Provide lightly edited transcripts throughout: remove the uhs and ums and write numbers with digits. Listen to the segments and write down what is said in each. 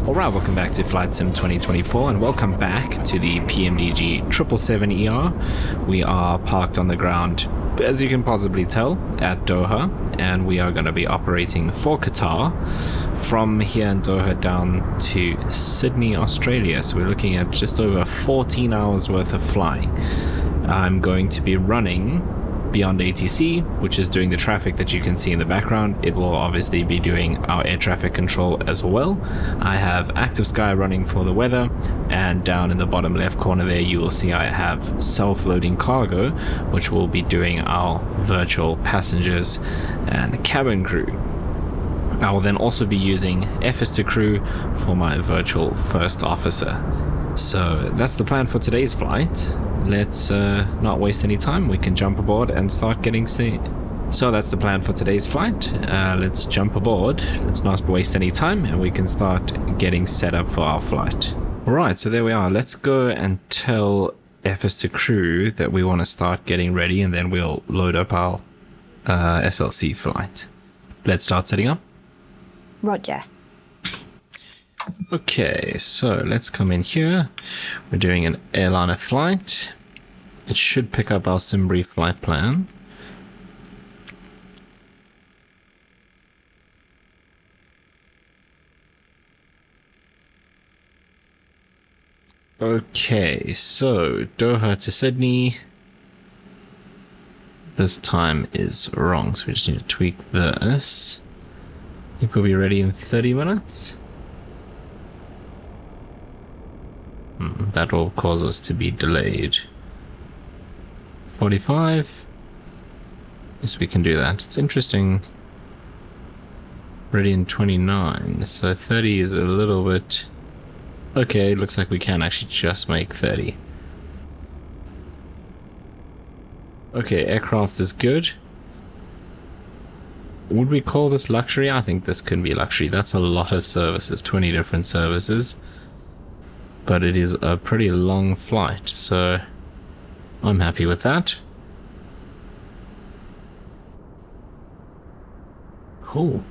Alright, welcome back to Flight Sim 2024 and welcome back to the PMDG B777-300ER. We are parked on the ground, as you can possibly tell, at Doha, and we are going to be operating for Qatar from here in Doha down to Sydney, Australia. So we're looking at just over 14 hours worth of flying. I'm going to be running Beyond ATC, which is doing the traffic that you can see in the background. It will obviously be doing our air traffic control as well. I have Active Sky running for the weather, and down in the bottom left corner there you will see I have self-loading cargo, which will be doing our virtual passengers and cabin crew. I will then also be using FS to crew for my virtual first officer. So that's the plan for today's flight. Let's not waste any time. We can jump aboard and start getting seen. So that's the plan for today's flight. Let's jump aboard. Let's not waste any time and we can start getting set up for our flight. Alright, so there we are. Let's go and tell FS to crew that we want to start getting ready, and then we'll load up our SLC flight. Let's start setting up. Roger. Okay, so let's come in here. We're doing an airliner flight. It should pick up our Simbrief flight plan. Okay, so Doha to Sydney. This time is wrong, so we just need to tweak this. I think we'll be ready in 30 minutes. That will cause us to be delayed. 45. Yes, we can do that. It's interesting. Ready in 29. So 30 is a little bit... Okay, looks like we can actually just make 30. Okay, aircraft is good. Would we call this luxury? I think this could be luxury. That's a lot of services, 20 different services. But it is a pretty long flight, so I'm happy with that. Cool.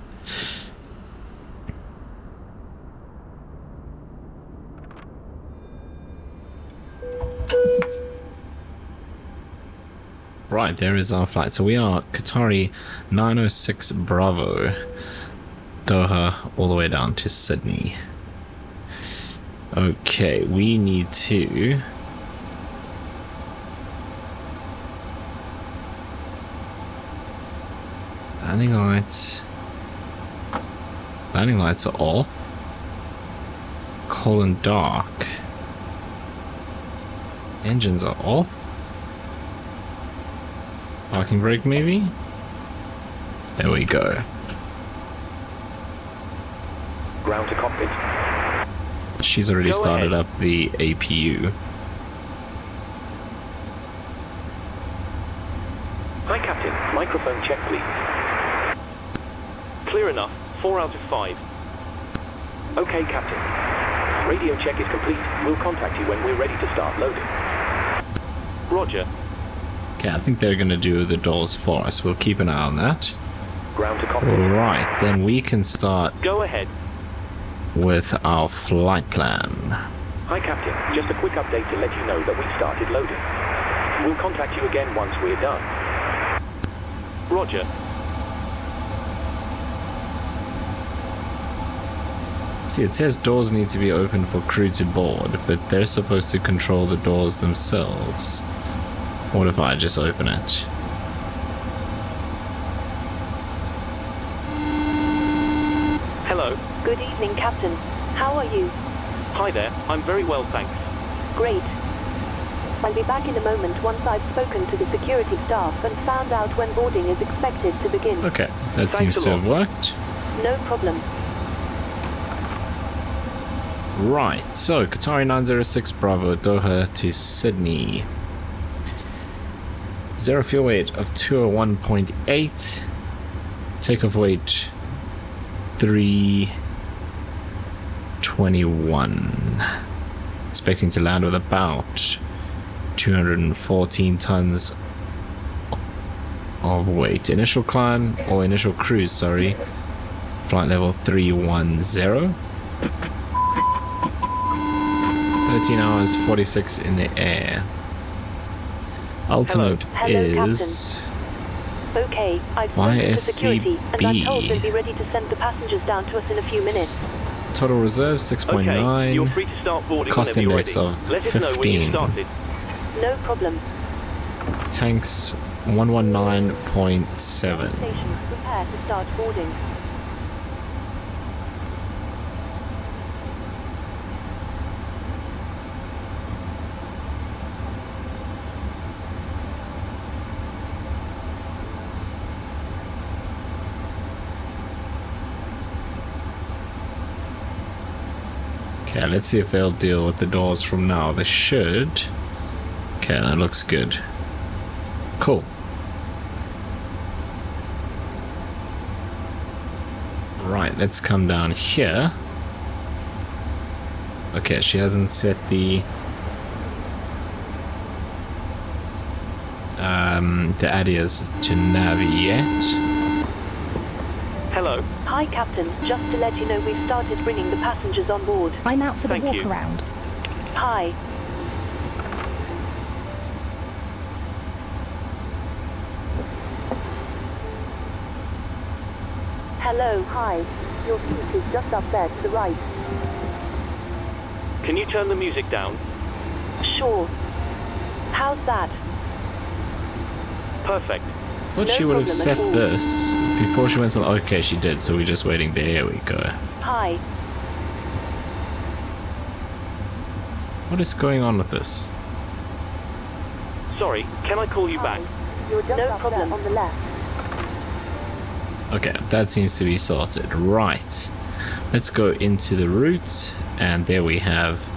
Right, there is our flight. So we are Qatari 906 Bravo, Doha, all the way down to Sydney. Okay, we need to landing lights are off. Colon dark. Engines are off. Parking brake maybe? There we go. Ground to cockpit. She's already started up the APU. Hi, Captain. Microphone check, please. Clear enough. 4 out of 5. Okay, Captain. Radio check is complete. We'll contact you when we're ready to start loading. Roger. Okay, I think they're going to do the doors for us. We'll keep an eye on that. Ground to cockpit. Alright, then we can start... Go ahead. ...with our flight plan. Hi, Captain. Just a quick update to let you know that we've started loading. We'll contact you again once we're done. Roger. See, it says doors need to be open for crew to board, but they're supposed to control the doors themselves. What if I just open it? Hello. Good evening, Captain. How are you? Hi there. I'm very well, thanks. Great. I'll be back in a moment once I've spoken to the security staff and found out when boarding is expected to begin. Okay, that seems to have worked. No problem. Right, so Qatari 906 Bravo, Doha to Sydney. Zero fuel weight of 201.8. Takeoff weight 321. Expecting to land with about 214 tons of weight. Initial climb, or initial cruise, sorry. Flight level 310. 13 hours 46 in the air. Alternate Hello, is Okay, I've spoken to security and I'm told they'll YSCB. be ready to send the passengers down to us in a few minutes. Total reserve 6.9. Okay, you're free to start boarding Cost whenever you're index ready. of Let us know when you've 15. started. No problem. Tanks 119.7. Stations, prepare to start boarding. Okay, let's see if they'll deal with the doors from now. They should. Okay, that looks good. Cool. Right, let's come down here. Okay, she hasn't set the ADIAs to nav yet. Hello. Hi, Captain. Just to let you know, we've started bringing the passengers on board. I'm out for the Thank walk you. around. Hi. Hello, hi. Your seat is just up there to the right. Can you turn the music down? Sure. How's that? Perfect. I thought No she would have problem set at all. this before she went on. Okay, she did, so we're just waiting. There we go. Hi. What is going on with this? Sorry, can I call you back? You're just no problem on the left. Okay, that seems to be sorted. Right. Let's go into the route, and there we have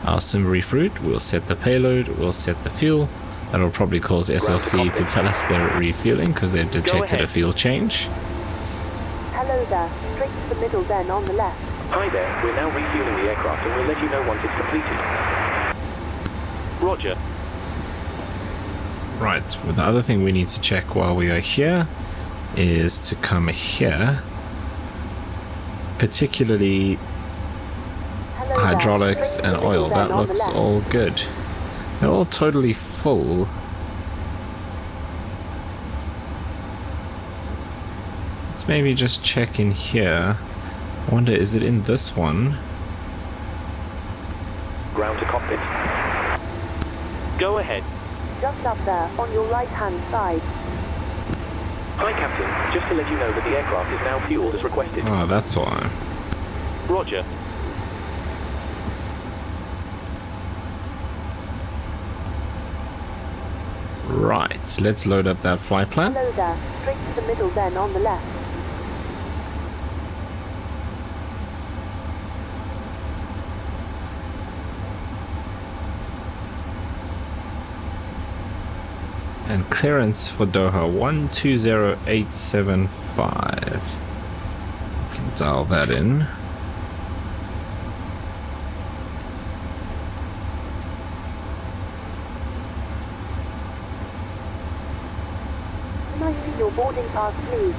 our sim reef route. We'll set the payload, we'll set the fuel. That'll probably cause SLC to tell us they're refueling because they've detected a fuel change. Hello there. Straight to the middle then on the left. Hi there, we're now refueling the aircraft and we'll let you know once it's completed. Roger. Right, well, the other thing we need to check while we are here is to come here, particularly Hello there. hydraulics Straight to and the middle oil. then That on the looks left. all good. They're all totally full. Let's maybe just check in here. I wonder, is it in this one? Ground to cockpit. Go ahead. Just up there on your right-hand side. Hi Captain, just to let you know that the aircraft is now fueled as requested. Oh, that's why. Roger. Right, let's load up that flight plan. Hello there. Straight to the middle then on the left. And clearance for Doha 120875. Can dial that in. Can I see your boarding pass, please?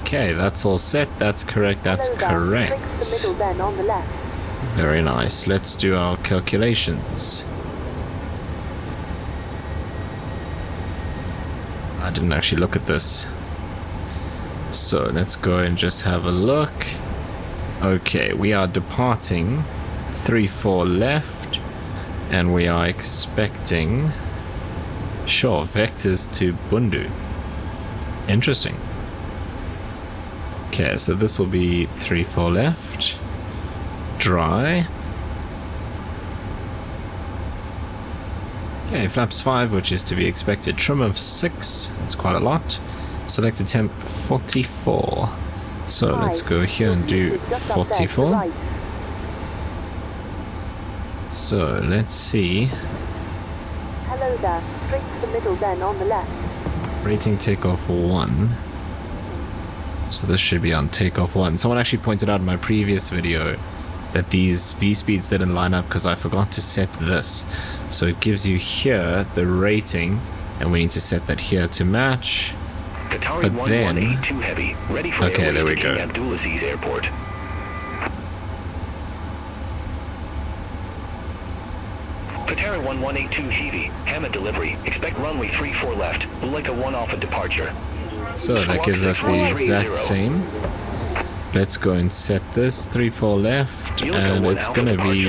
Okay, that's all set. That's correct. That's Hello there. Straight to the correct. middle then on the left. Very nice. Let's do our calculations. I didn't actually look at this. So let's go and just have a look. Okay, we are departing 3-4 left, and we are expecting, sure, vectors to Bundu. Interesting. Okay, so this will be 3-4 left. Dry. Okay, flaps 5, which is to be expected. Trim of 6, that's quite a lot. Selected temp 44. So let's go here and do 44. So let's see. Hello there. Straight to the middle then on the left. Rating takeoff 1. So this should be on takeoff 1. Someone actually pointed out in my previous video that these V-speeds didn't line up because I forgot to set this. So it gives you here the rating, and we need to set that here to match. Qatari But then- 1182 Heavy, ready for Okay, Airways there we to go. King Abdulaziz Airport. Qatari 1182 Heavy, Hamad delivery. Expect runway 34 left. We'll like a 1 off at departure. So that gives us the exact same. Let's go and set this 3-4 left, and it's gonna be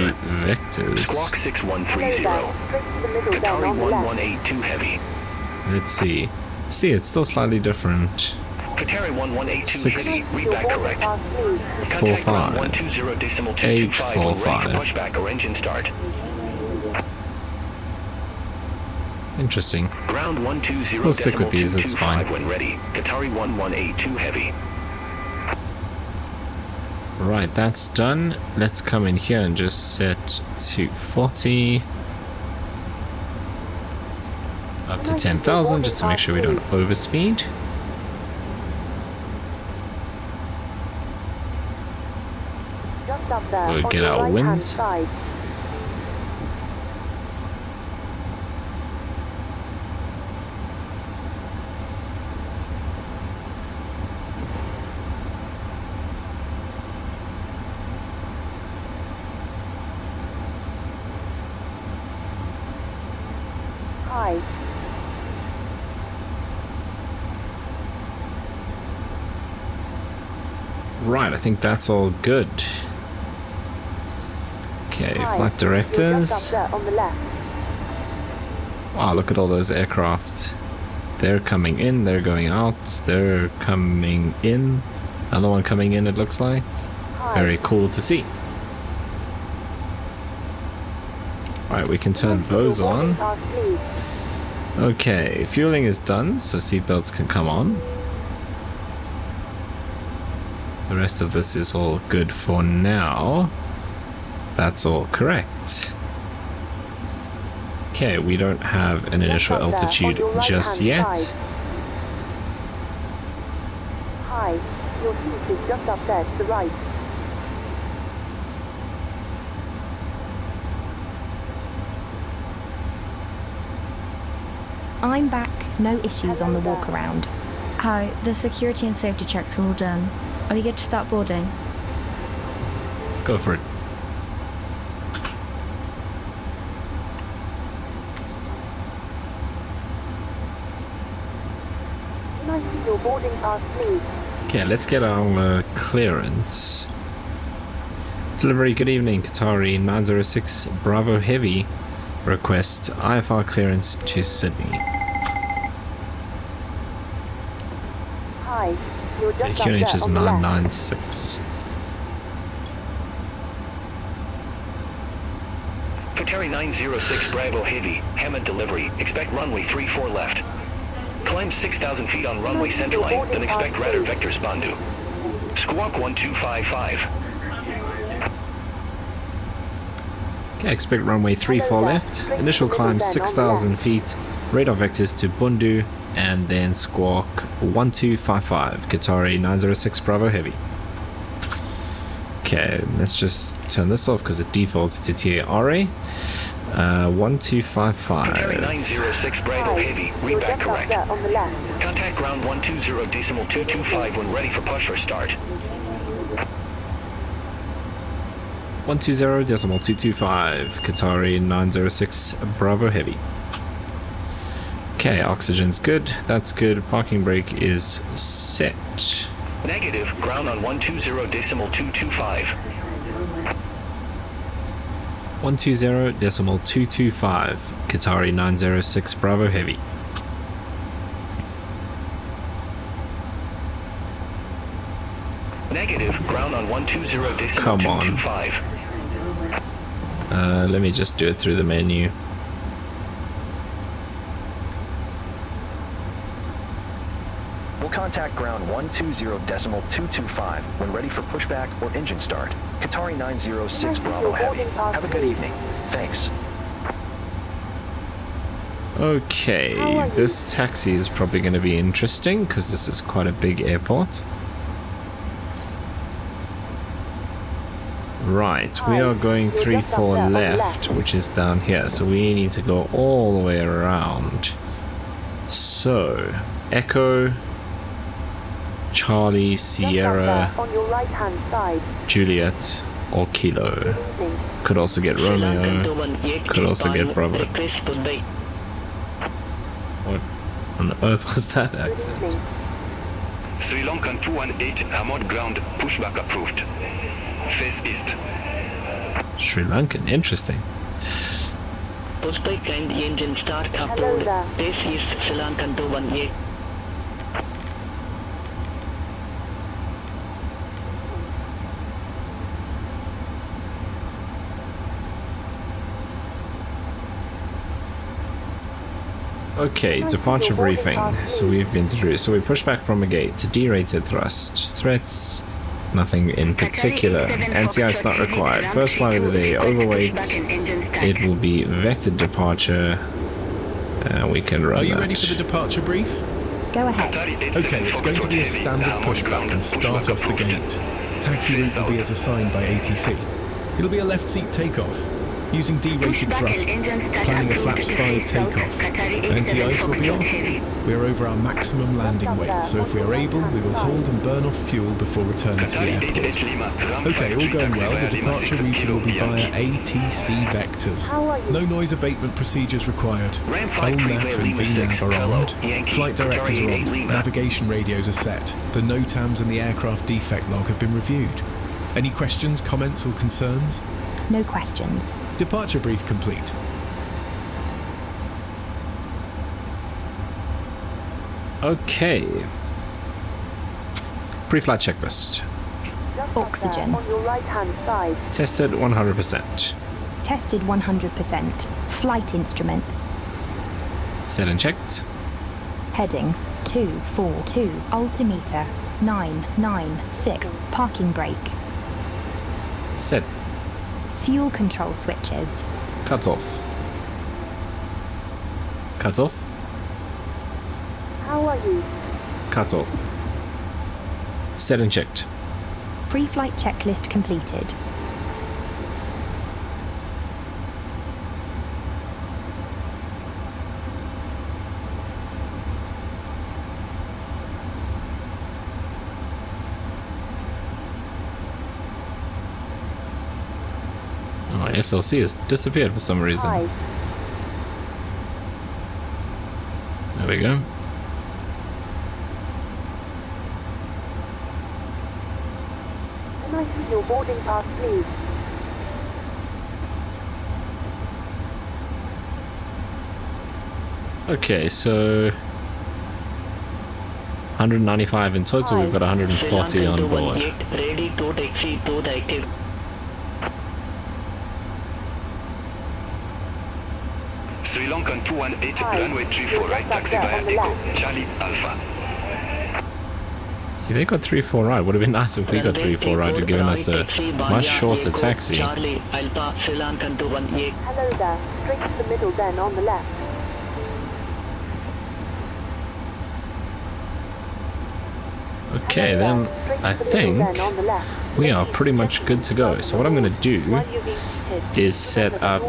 vectors. Squawk 6130. Straight to the middle then Qatari on the left. 1182 Heavy. Let's see. See, it's still slightly different. Qatari 1182 Six. Heavy, read Your back boarding correct. pass, please. Contact 45. ground 120.225 845. when ready for pushback or engine start. Interesting. Ground 120.225 We'll stick with these, it's fine. when ready. Qatari 1182 Heavy. Right, that's done. Let's come in here and just set to 40. Up to 10,000, just to make sure we don't overspeed. Just up there We'll on get your our right-hand winds. side. Hi. Right, I think that's all good. Okay, Hi. flight You're directors. just up there on the left. Wow, look at all those aircraft. They're coming in, they're going out, they're coming in. Another one coming in, it looks like. Hi. Very cool to see. Right, we can turn those Your boarding on. pass, please. Okay, fueling is done, so seatbelts can come on. The rest of this is all good for now. That's all correct. Okay, we don't have an initial Just up there, altitude on your just right-hand yet. side. Hi. Your seat is just up there to the right. I'm back, no issues on the walk around. Hi, the security and safety checks are all done. Are we good to start boarding? Go for it. Can I see your boarding pass, please? Okay, let's get our clearance. Delivery, good evening, Qatari 906 Bravo Heavy. Request IFR clearance to Sydney. Hi. You're Okay, just up there QNH is on the left. 996. Qatari 906 Bravo Heavy, Hamad delivery. Expect runway 34 left. Climb 6,000 feet on runway centerline, then expect radar vector Spandu. Squawk 1255. Okay, expect runway 34 left. Initial climb 6,000 feet. Radar vectors to Bundu, and then squawk 1255. Qatari 906 Bravo Heavy. Okay, let's just turn this off because it defaults to TARA. 1255. Qatari 906 Bravo Hi. Heavy, read You're back just up correct. there on the left. Contact ground 120.225 when ready for push or start. 120.225. Qatari 906 Bravo Heavy. Okay, oxygen's good. That's good. Parking brake is set. Negative, ground on 120.225. 120.225. Qatari 906 Bravo Heavy. Negative, ground on 120.225. Come on. Let me just do it through the menu. We'll contact ground 120.225 when ready for pushback or engine start. Qatari 906 Bravo Heavy. Have a good evening. Thanks. Okay, this taxi is probably going to be interesting because this is quite a big airport. Right, we are going 3-4 left, which is down here, so we need to go all the way around. So, Echo Charlie, Sierra, On your right-hand side. Juliet, or Kilo. Could also get Romeo. Could also get Bravo. What on earth was that accent? Sri Lankan 218 Hamad ground pushback approved. Face east. Sri Lankan, interesting. Pushback and engine start approved. This is Sri Lankan 218. Okay, departure briefing. So we've been through. So we push back from a gate to derated thrust. Threats, nothing in particular. Anti-ice not required. First flight of the day, overweight. It will be vector departure. We can run that. Are you ready for the departure brief? Go ahead. Okay, it's going to be a standard pushback and start off the gate. Taxi route will be as assigned by ATC. It'll be a left seat takeoff. Using D-rated thrust, planning a flaps 5 takeoff. Anti-ice will be off. We're over our maximum landing weight, so if we are able, we will hold and burn off fuel before returning to the airport. Okay, all going well, the departure routing will be via ATC vectors. No noise abatement procedures required. LNAV and VNAV are armed. Flight directors are on. Navigation radios are set. The NOTAMs and the aircraft defect log have been reviewed. Any questions, comments or concerns? No questions. Departure brief complete. Okay. Pre-flight checklist. Oxygen. On your right-hand side. Tested 100%. Tested 100%. Flight instruments. Set and checked. Heading 242. Altimeter 996. Parking brake. Set. Fuel control switches. Cut off. Cut off. How are you? Cut off. Set and checked. Pre-flight checklist completed. Oh, SLC has disappeared for some reason. Hi. There we go. Can I see your boarding pass, please? Okay, so 195 in total. We've got 140 on board. Ready to taxi to the active. Sri Lankan 218 runway 34 right, taxi via Echo, Charlie Alpha. See, they got 3-4 right. Would have been nice if we got 3-4 right. Would have given us a much shorter taxi. Charlie Alpha, Sri Lankan 218. Hello there. Straight to the middle, then on the left. Okay, then I think we are pretty much good to go. So what I'm going to do is set up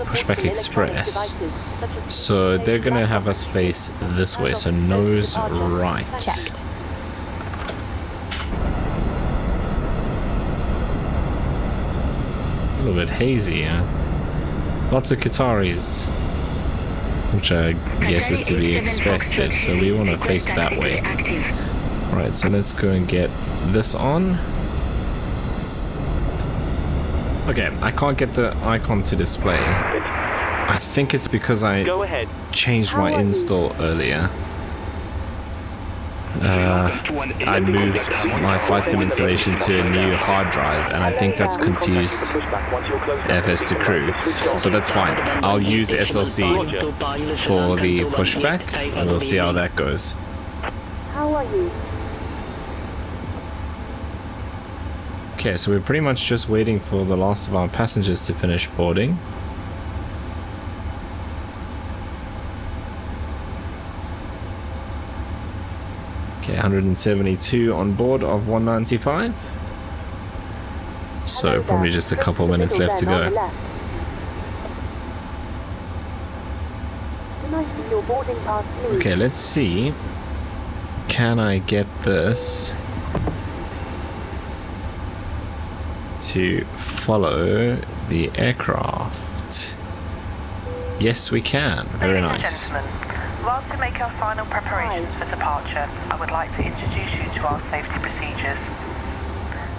Pushback Express. So they're going to have us face this way, so nose right. Checked. A little bit hazy, huh? Lots of Qataris, which I guess is to be expected, so we want to face that way. Right, so let's go and get this on. Okay, I can't get the icon to display. I think it's because I changed my install earlier. I moved my flight sim installation to a new hard drive, and I think that's confused FS to crew. So that's fine. I'll use SLC for the pushback, and we'll see how that goes. How are you? Okay, so we're pretty much just waiting for the last of our passengers to finish boarding. Okay, 172 on board of 195. So probably just a couple minutes left to go. Can I see your boarding pass, please? Okay, let's see can I get this to follow the aircraft? Yes, we can. Very nice. Ladies and gentlemen, whilst we make our final preparations for departure, I would like to introduce you to our safety procedures.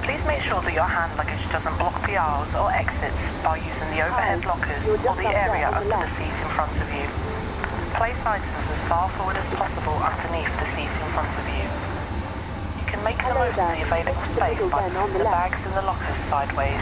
Please make sure that your hand luggage doesn't block the aisles or exits by using the overhead lockers or the area under the seat in front of you. Place items as far forward as possible underneath the seat in front of you. You can make the most of the available space by putting the bags in the lockers sideways.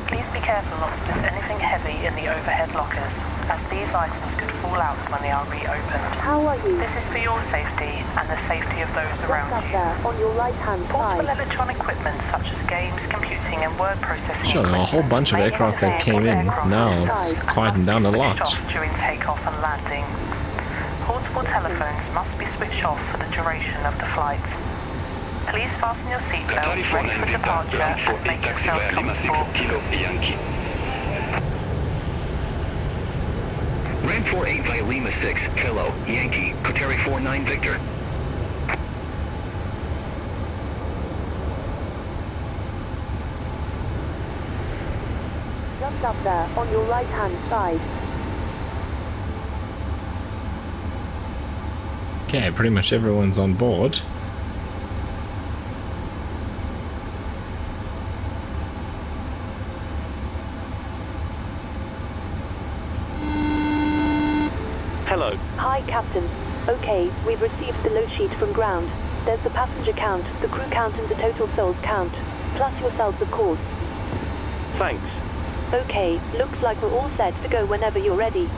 Please be careful not to put anything heavy in the overhead lockers, as these items could fall out when they are reopened. How are you? This is for your safety and the safety of those around Up you. there, on your right-hand Portable side. electronic equipment such as games, computing and word processing Sure, there are a whole bunch of aircraft that came in. Now it's quieting down a lot. Switched off during takeoff and landing. Portable telephones must be switched off for the duration of the flight. Please fasten your seatbelt, ready for departure, and make yourself comfortable. Ran 48 by Lima 6, Kilo, Yankee, Qatar 49 Victor. Just up there, on your right-hand side. Okay, pretty much everyone's on board. Hello. Hi, Captain. Okay, we've received the load sheet from ground. There's the passenger count, the crew count and the total souls count. Plus yourselves, of course. Thanks. Okay, looks like we're all set to go whenever you're ready.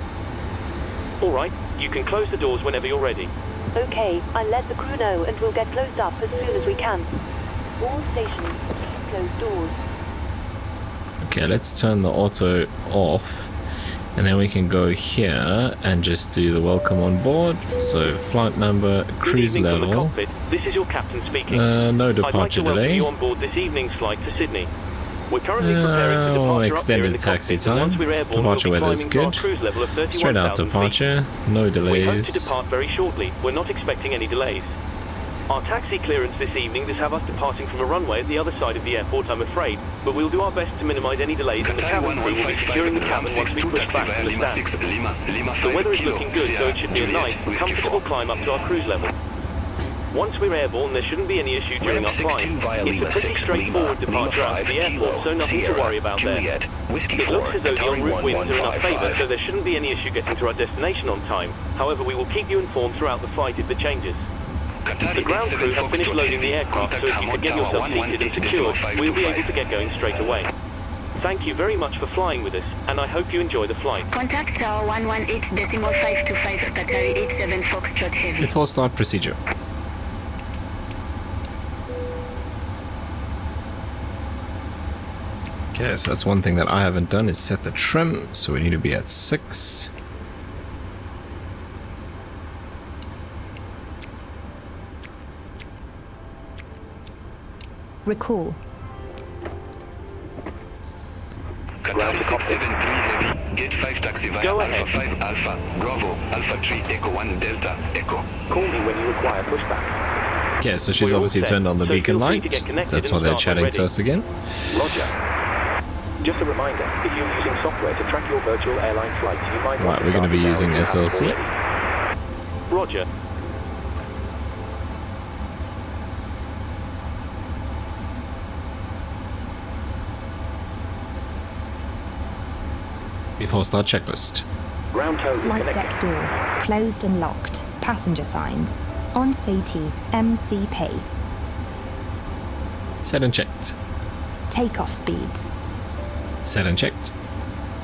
All right. You can close the doors whenever you're ready. Okay, I'll let the crew know and we'll get closed up as soon as we can. All stations, please close doors. Okay, let's turn the auto off. And then we can go here and just do the welcome on board. So flight number, cruise Good evening from the level. cockpit. This is your captain speaking. No I'd like departure to welcome delay. you on board this evening's flight to Sydney. We're currently preparing for departure extended up here in the taxi cockpit, and time. once we're airborne, Departure we'll be weather's climbing to our good. cruise level of 31,000 Straight out feet. departure, no We hope to delays. depart very shortly. We're not expecting any delays. Our taxi clearance this evening does have us departing from a runway at the other side of the airport, I'm afraid, but we'll do our best to minimize any delays, and the cabin crew will be securing the cabin once we push back from the stand. The weather is looking good, so it should be a nice, comfortable climb up to our cruise level. Once we're airborne, there shouldn't be any issue during our climb. It's a pretty straightforward departure out of the airport, so nothing to worry about there. It looks as though the en route winds are in our favour, so there shouldn't be any issue getting to our destination on time. However, we will keep you informed throughout the flight if there changes. The ground crew have finished loading the aircraft, so if you could get yourself seated and secured, we'll be able to get going straight away. Thank you very much for flying with us, and I hope you enjoy the flight. Contact tower 118.525 Qatar 87 Foxtrot Heavy. Before start procedure. Okay, so that's one thing that I haven't done is set the trim, so we need to be at 6. Recall. Qatar 673 Heavy, gate 5 taxi via Go Alpha ahead. 5 Alpha, Bravo, Alpha 3 Echo 1 Delta, Echo. Call me when you require pushback. Okay, so she's We're all obviously set, turned on the so beacon feel free to light. get connected That's and why they're start chatting already. to us again. Roger. Just a reminder, if you're using software to track your virtual airline flights, you might want Right, to we're going to start be now using if you haven't SLC. already. Roger. Before start checklist. Ground tow Flight connected. deck door. Closed and locked. Passenger signs. On CT. MC pay. Set and checked. Takeoff speeds. Set and checked.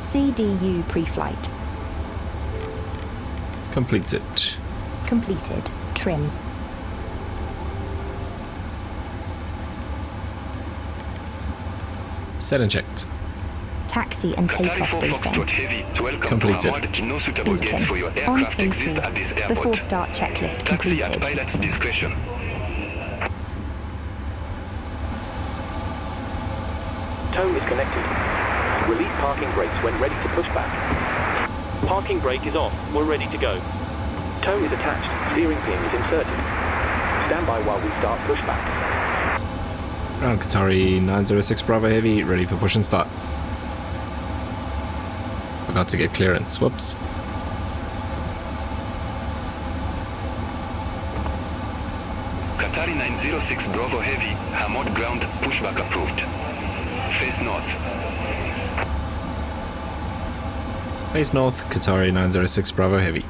CDU pre-flight. Completed. Completed. Trim. Set and checked. Taxi and takeoff briefing. Completed. Beacon. On CT. Before start checklist completed. Pilot's discretion. Tow is connected. Release parking brakes when ready to push back. Parking brake is off. We're ready to go. Tow is attached. Steering pin is inserted. Stand by while we start pushback. Ground Qatari 906 Bravo Heavy, ready for push and start. Forgot to get clearance, whoops. Qatari 906 Bravo Heavy, Hamad ground, pushback approved. Face north. Face north, Qatari 906 Bravo Heavy.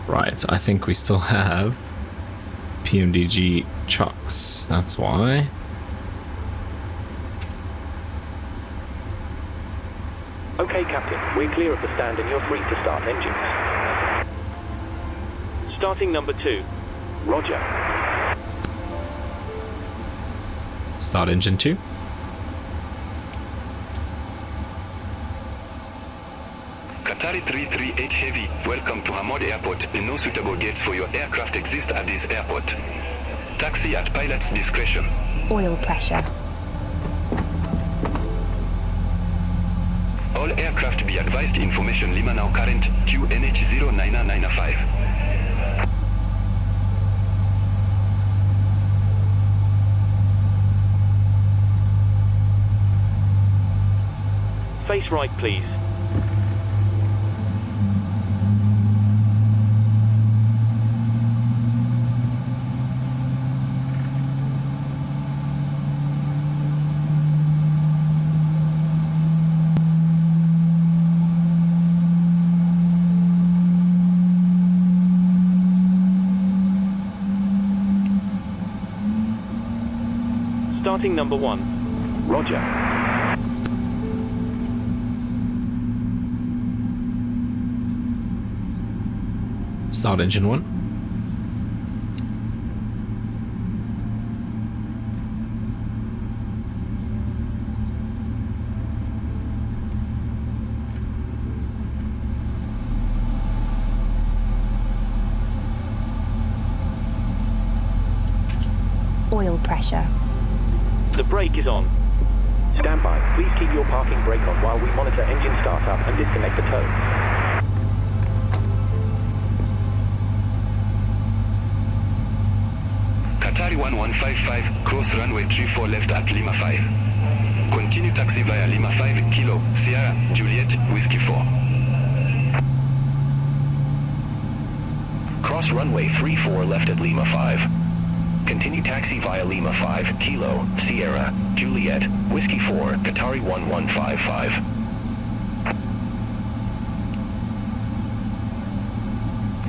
Right, I think we still have PMDG chucks, that's why. Okay, Captain, we're clear of the stand and you're free to start engines. Starting number 2. Roger. Start engine 2. Qatari 338 Heavy, welcome to Hamad Airport. No suitable gates for your aircraft exist at this airport. Taxi at pilot's discretion. Oil pressure. All aircraft be advised information Lima now current QNH09995. Face right, please. Starting number 1. Roger. Start engine 1. Oil pressure. The brake is on. Stand by. Please keep your parking brake on while we monitor engine startup and disconnect the tow. Qatari 1155, cross runway 34 left at Lima 5. Continue taxi via Lima 5, Kilo, Sierra, Juliet, Whiskey 4. Cross runway 34 left at Lima 5. Continue taxi via Lima 5, Kilo, Sierra, Juliet, Whiskey 4, Qatari 1155.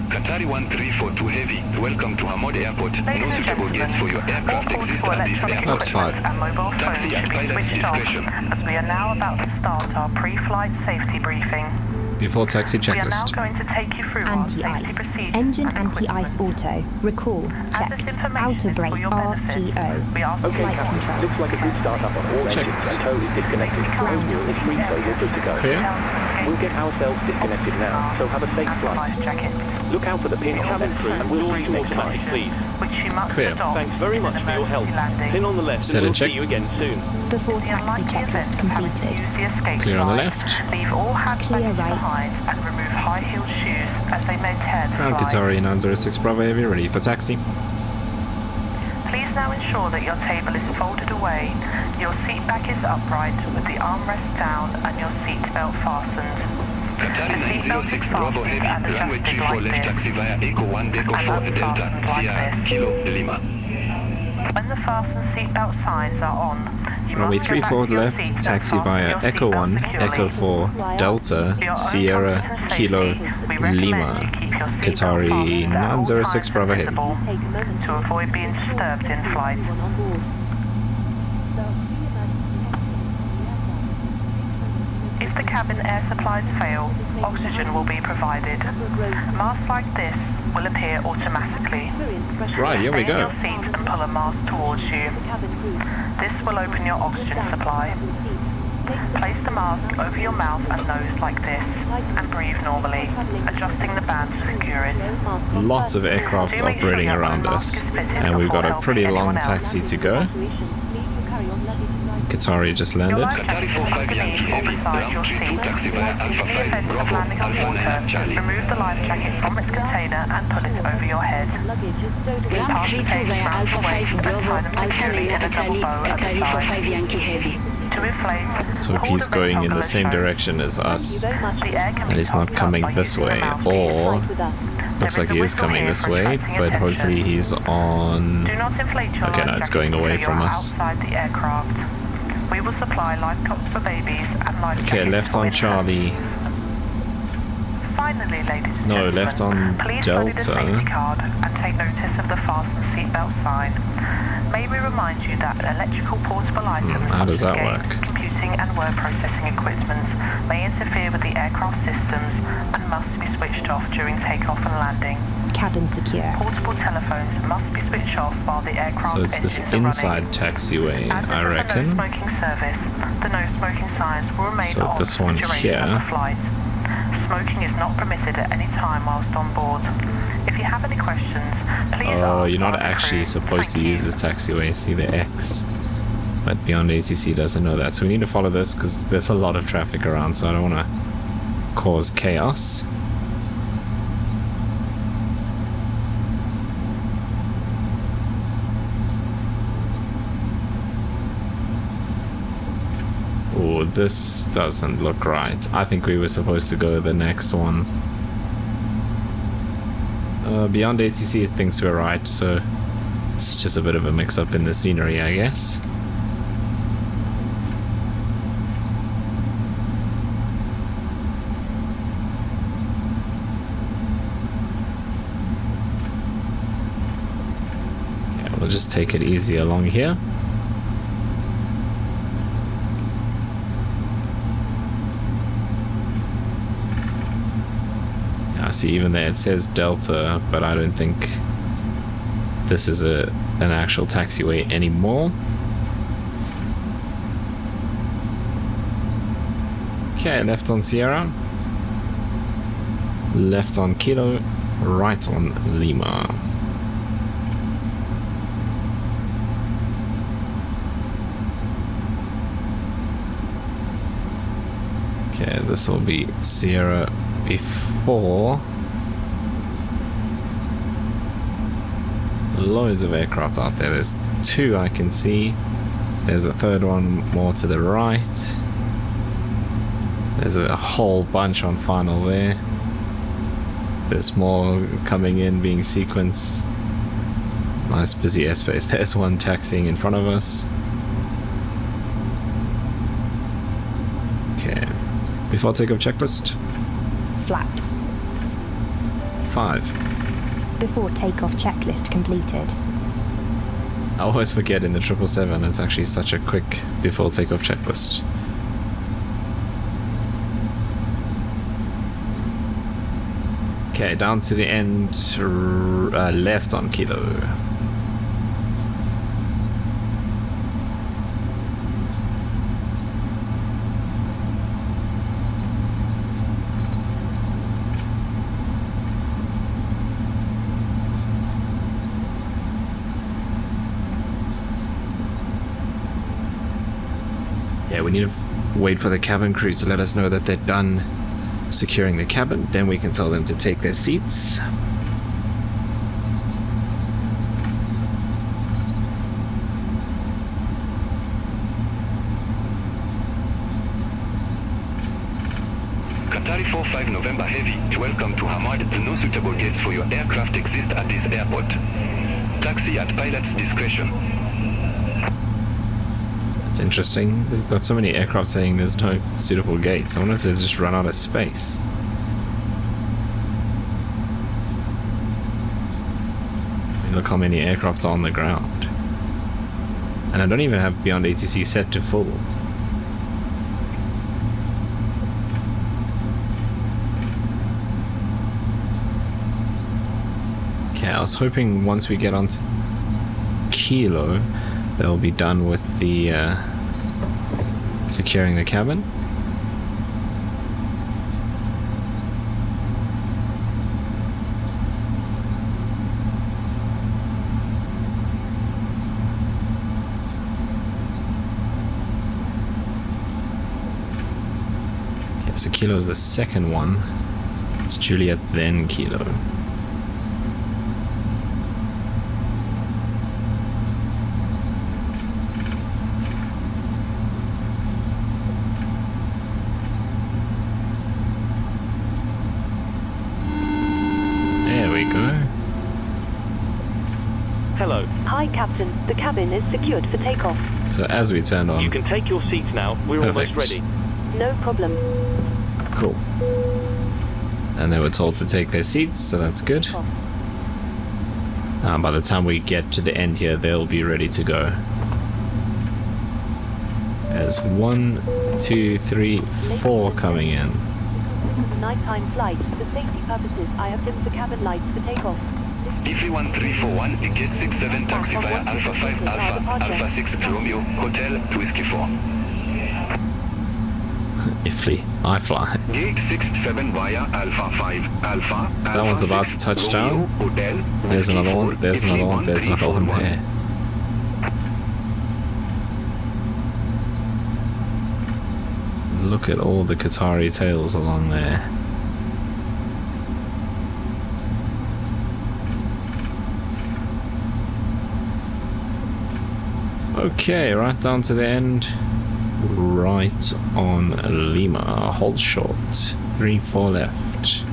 Qatari 1342 Heavy, welcome to Hamad Airport. No suitable gates for your aircraft exist at this airport. That's fine. And mobile phones Taxi at should be pilot's switched off, discretion. as we are now about to start our pre-flight safety briefing. Before taxi We are now checklist. going to take you through our safety Anti-ice. procedures Engine and anti-ice equipment. auto. Recall. As Checked. this information Outer is brake for your benefit, RTO. we ask Okay, Flight Captain. controls. Looks like a good startup on all Checked. engines and tow is disconnected. Ground wheel is free, so you're good to go. Clear? We'll get ourselves disconnected now, so have a safe flight. Look out for the pin on the crew and we'll switch to automatic, please. Which you must Clear. adopt Thanks very much for your help. Pin on the left Set and and we'll see you checked. again soon. Before taxi checklist completed. Clear on the left. Leave all hand Clear baggage right. behind and remove high-heeled shoes as they may tear the Ground slide. Qatari 906 Bravo Heavy, ready for taxi. Please now ensure that your table is folded away, your seat back is upright with the armrest down and your seat belt fastened. Qatari 906 Bravo Heavy, runway 34 left taxi via Echo 1, Echo 4, Delta, Sierra, Kilo, Lima. When the fasten seatbelt signs are on, you Runway must go back 34 to your left, seat and taxi fasten via your Echo seatbelt 1, securely. Echo 4, Delta, For your own Sierra, comfort and Kilo, safety, we recommend Lima. you keep your seatbelt Qatari fastened at all 906 times Bravo and Heavy. visible to avoid being disturbed in flight. If the cabin air supplies fail, oxygen will be provided. Masks like this will appear automatically. Right, here we Stay in go. your seat and pull a mask towards you. This will open your oxygen supply. Place the mask over your mouth and nose like this and breathe normally, adjusting the band to secure it. Lots of aircraft operating around us, and we've got a pretty long taxi to go. Qatari just landed. Qatari 45 Yankee Heavy, ramp 32 taxi via Alpha 5 Bravo, Alpha 9 Charlie. Remove the life jacket from its container and put it over your head. Ramp 32 via Alpha 5 Bravo, Alpha 9 Charlie, Qatari 45 Yankee Heavy. To inflate, So if he's going in the same direction as us, and he's not coming this way, or looks like he is coming this way, but hopefully he's on... do not inflate your Okay, no, life it's jacket going away until from you are us. outside the aircraft. We will supply life cots for babies and life Okay, jackets left for on infants. Charlie. Finally, ladies and No, gentlemen, left on please study the Delta. safety card and take notice of the fasten seatbelt sign. May we remind you that electrical portable items how does such as that games, work? computing and word processing equipment may interfere with the aircraft systems and must be switched off during takeoff and landing. Cabin secure. Portable telephones must be switched off while the aircraft So it's this engines are inside running. taxiway, As I this is a reckon. no smoking service, the no smoking signs will remain So on this for one the duration of here. the flight. Smoking is not permitted at any time whilst on board. If you have any questions, please Oh, ask you're not while the actually crew. supposed to Thank use you. this taxiway, see the X. But Beyond ATC doesn't know that, so we need to follow this because there's a lot of traffic around, so I don't want to cause chaos. Oh, this doesn't look right. I think we were supposed to go the next one. Beyond ATC thinks we're right, so it's just a bit of a mix-up in the scenery, I guess. Okay, we'll just take it easy along here. I see even there it says Delta, but I don't think this is an actual taxiway anymore. Okay, left on Sierra, left on Kilo, right on Lima. Okay, this will be Sierra before. Loads of aircraft out there. There's two I can see. There's a third one more to the right. There's a whole bunch on final there. There's more coming in, being sequenced. Nice busy airspace. There's one taxiing in front of us. Okay. Before takeoff checklist. Flaps. 5. Before takeoff checklist completed. I always forget in the 777 it's actually such a quick before takeoff checklist. Okay, down to the end, left on Kilo. Yeah, we need to wait for the cabin crew to let us know that they're done securing the cabin. Then we can tell them to take their seats. Qatari 45 November Heavy, welcome to Hamad. The no suitable gates for your aircraft exist at this airport. Taxi at pilot's discretion. That's interesting. They've got so many aircraft saying there's no suitable gates. I wonder if they've just run out of space. I mean, look how many aircraft are on the ground. And I don't even have Beyond ATC set to full. Okay, I was hoping once we get onto Kilo, they'll be done with the securing the cabin. So Kilo is the second one. It's Juliet, then Kilo. There we go. Hello. Hi, Captain. The cabin is secured for takeoff. So as we turn on... You can take your seats now. We're Perfect. almost ready. No problem. Cool. And they were told to take their seats, so that's good. By the time we get to the end here, they'll be ready to go. There's 1, 2, 3, 4 coming in. Nighttime flight. For safety purposes, I have dimmed the cabin lights for takeoff. EV1341, get 67 taxi via Alpha 5 Alpha, Alpha 6 Romeo, Hotel to Whiskey 4. Ifly, I fly. Gate 67 via Alpha 5 Alpha. So that one's about to touch down. There's another one, there's another one, there's another one there. Look at all the Qatari tails along there. Okay, right down to the end. Right on Lima. Hold short. 3-4 left.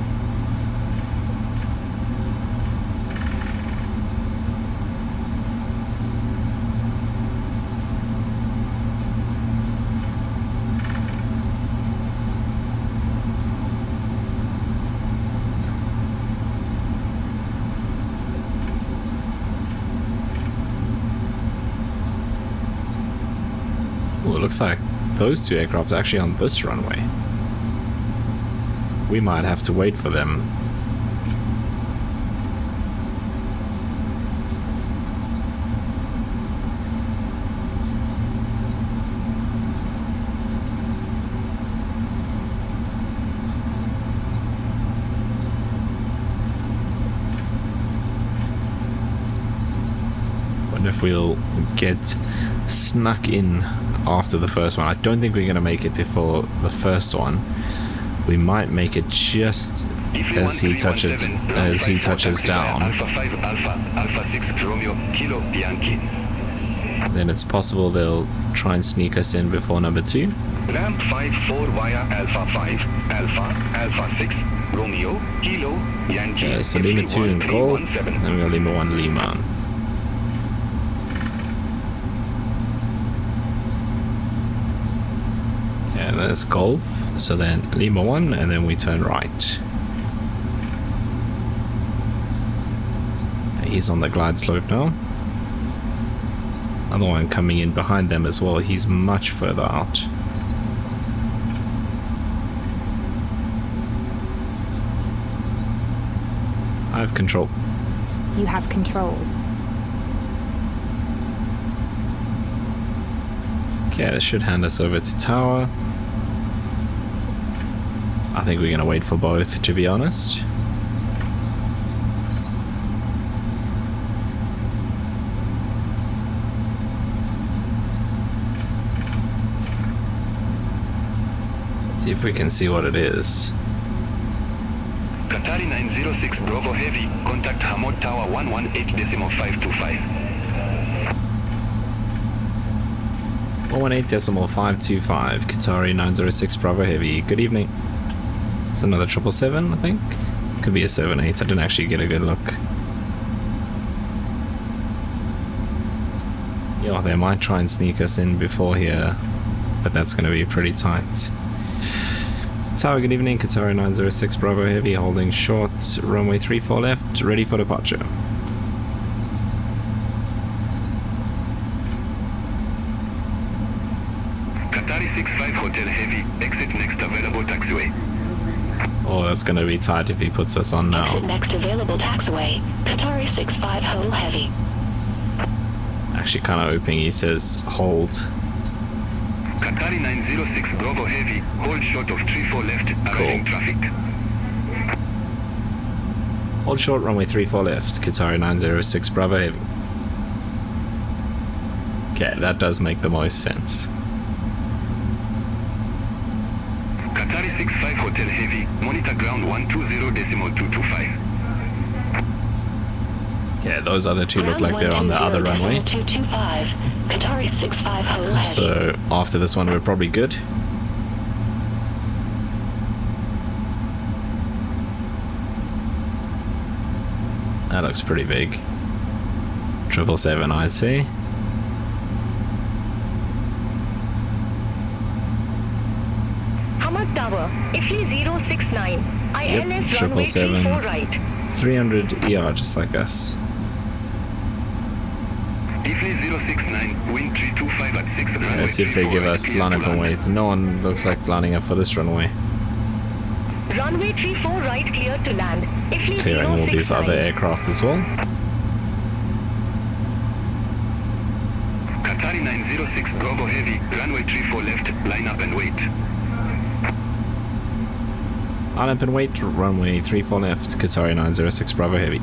Ooh, it looks like those two aircraft are actually on this runway. We might have to wait for them. Wonder if we'll get snuck in after the first one. I don't think we're going to make it before the first one. We might make it just as he touches down. Alpha 5 Alpha, Alpha 6 Romeo, Kilo Bianchi. Then it's possible they'll try and sneak us in before number 2. Ramp 54 via Alpha 5 Alpha, Alpha 6 Romeo, Kilo Yankee. Okay, so Lima 2 and Golf, then we got Lima 1 Lima. And there's Golf, so then Lima 1, and then we turn right. He's on the glide slope now. Another one coming in behind them as well, he's much further out. I have control. You have control. Okay, this should hand us over to tower. I think we're gonna wait for both, to be honest. Let's see if we can see what it is. Qatari 906 Bravo Heavy, contact Hamad Tower 118.525. 118.525, Qatari 906 Bravo Heavy. Good evening. It's another 777, I think. Could be a 78. I didn't actually get a good look. Yeah, they might try and sneak us in before here, but that's going to be pretty tight. Tower, good evening. Qatari 906 Bravo Heavy, holding short, runway 34 left, ready for departure. Qatari 65 Hotel Heavy, exit next available taxiway. Oh, that's going to be tight if he puts us on now. Exit next available taxiway. Qatari 65 Hotel Heavy. Actually kind of hoping he says hold. Qatari 906 Bravo Heavy, hold short of 34 left, arriving traffic. Hold short, runway 34 left, Qatari 906 Bravo Heavy. Okay, that does make the most sense. Qatari 65 contact ground 120.225. Yeah, those other two look like they're on the other runway. 225. Qatari 65 Hola. So after this one, we're probably good. That looks pretty big. 777 YSSY. Hamad Tower, IFLI 069. ILS runway 34 right. 300ER, just like us. IFLI 069, wind 325 at 6 runway. Let's see if they give us line up and wait. No one looks like lining up for this runway. Runway 34 right, clear to land. IFLI Clearing all these 069. other aircraft as well. Qatari 906 Bravo Heavy, runway 34 left, line up and wait. Line up and wait, runway 34 left, Qatari 906 Bravo Heavy.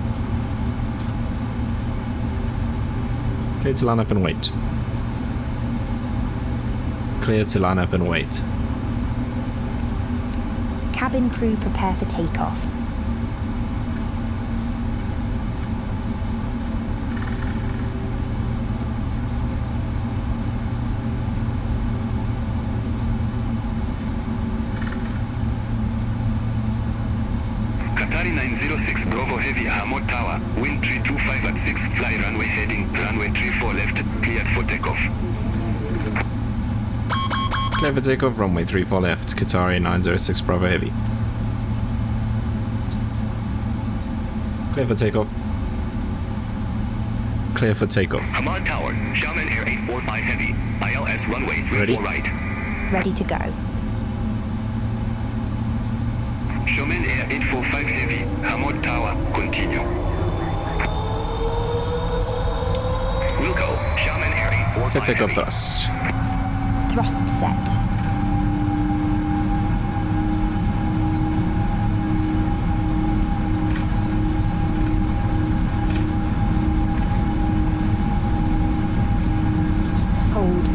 Clear to line up and wait. Clear to line up and wait. Cabin crew prepare for takeoff. Qatari 906 Bravo Heavy, Hamad Tower, wind 325 at 6, fly runway heading, runway 34 left, cleared for takeoff. Clear for takeoff, runway 34 left, Qatari 906 Bravo Heavy. Clear for takeoff. Clear for takeoff. Hamad Tower, Shaman Air 845 Heavy, ILS runway 34 Ready? right. Ready to go. Shaman Air 845 Heavy, Hamad Tower, continue. We'll go, Shaman Air 845 Set takeoff Heavy. thrust. Thrust set. Hold.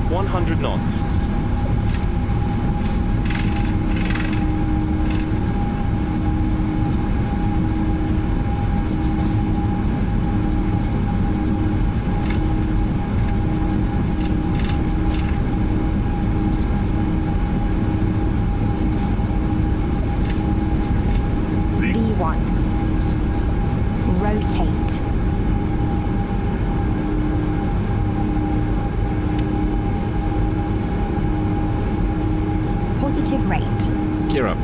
100 knots. V1. Rotate. Positive rate. Gear up.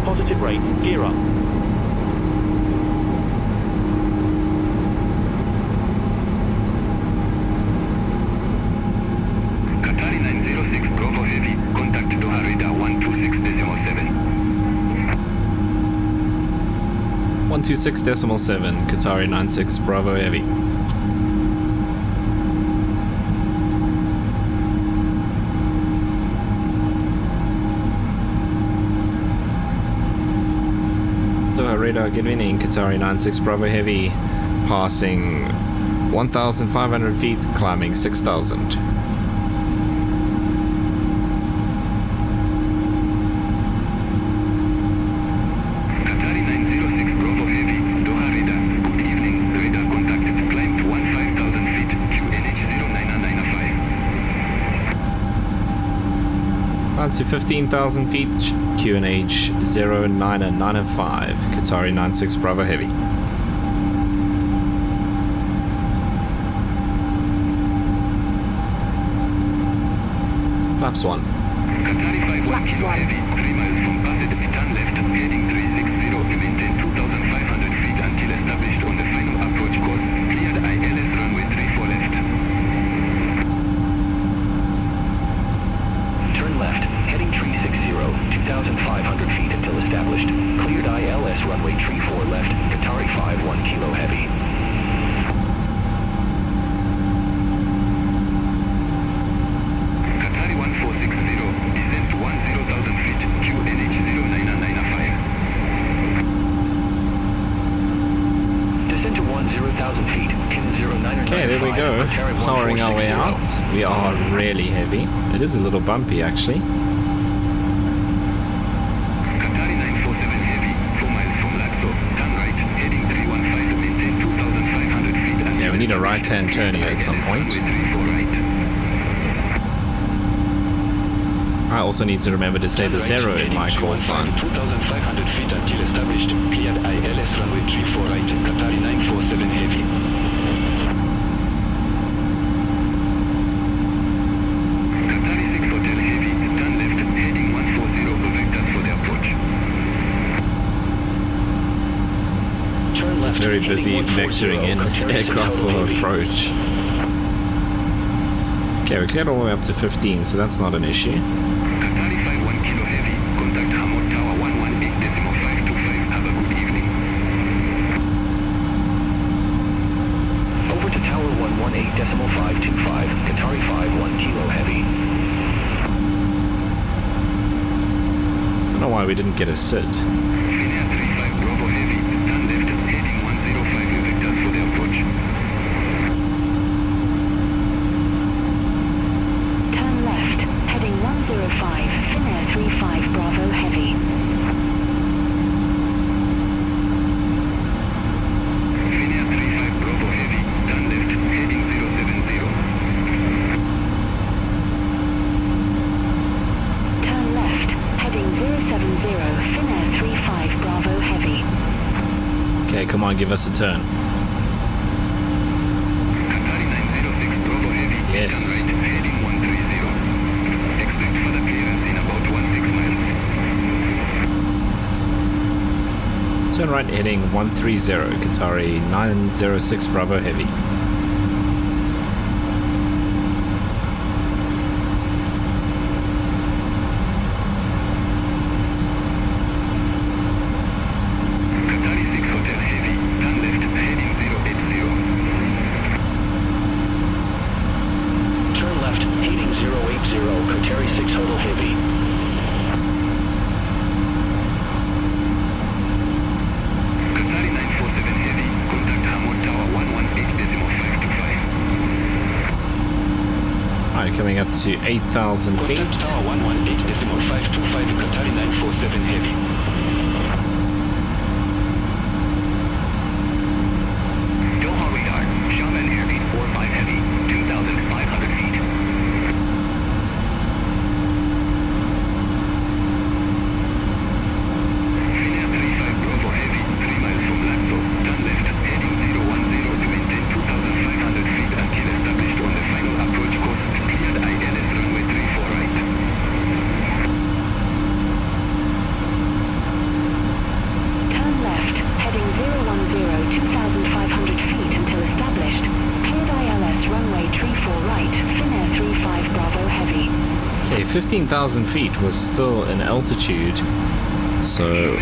Positive rate, gear up. Qatari 906 Bravo Heavy, contact Doha radar 126.7. 126.7, Qatari 96 Bravo Heavy. Doha radar, good evening, Qatari 96 Bravo Heavy, passing 1,500 feet, climbing 6,000. Qatari 906 Bravo Heavy, Doha radar, good evening, radar contact, climb to 15,000 feet, QNH 0995. Climb to 15,000 feet, QNH 0995, Qatari 96 Bravo Heavy. Flaps 1. Qatari 51 Kilo Heavy, 3 miles from Basset, turn left, heading 360, maintain 2,500 feet until established on the final approach course, cleared ILS runway 34 left. Turn left, heading 360, 2,500 feet until established, cleared ILS runway 34 left, Qatari 51 Kilo Heavy. Qatari 1460, descent to 10,000 feet, QNH 0995. Descent to 10,000 feet, Q 0995. Okay, there we go. Powering our way out. We are really heavy. It is a little bumpy actually. Qatari 947 heavy, 4 miles from Laxo. Turn right, heading 315 to maintain 2,500 feet. Yeah, we need a right-hand turn here at some point. I also need to remember to say the 0 in my call sign. 2,500 feet until established. Cleared ILS runway 34 right. Qatari 947 heavy. Qatari 6 Hotel heavy. Turn left. Heading 140 vectors for the approach. Turn left. It's very busy vectoring in aircraft for approach. Okay, we cleared all the way up to 15, so that's not an issue. Qatari 51 kilo heavy. Contact Hamad Tower 118.525. Have a good evening. Over to Tower 118.525. Qatari 51 kilo heavy. Don't know why we didn't get a SID. Finnair 35 Bravo heavy. Turn left. Heading 105 vectors for the approach. Turn left, heading 105, Finnair 35 Bravo Heavy. Finnair 35 Bravo heavy. Turn left. Heading 070. Turn left, heading 070, Finnair 35 Bravo Heavy. Okay, come on, give us a turn. Qatari 906 Bravo heavy. Yes. Turn right. Heading 130. Expect further clearance in about 16 miles. Turn right heading 130, Qatari 906 Bravo Heavy. Qatari 6 Hotel heavy. Turn left. Heading 080. Turn left. Heading 080. Qatari 6 Hotel heavy. Qatari 947 heavy. Contact Hamad Tower 118.525. Alright, coming up to 8,000 feet. Contact Tower 118.525. Qatari 947 heavy. Doha radar. Shaman airbase 45 heavy. 2,500 feet. Finnair 35 Bravo heavy. 3 miles from Laxo. Turn left. Heading 010 to maintain 2,500 feet until established on the final approach course. Cleared ILS runway 34 right. Turn left, heading 010, 2,500 feet until established. Cleared ILS runway 34 right, Finnair 35 Bravo Heavy. Okay, 15,000 feet was still in altitude, so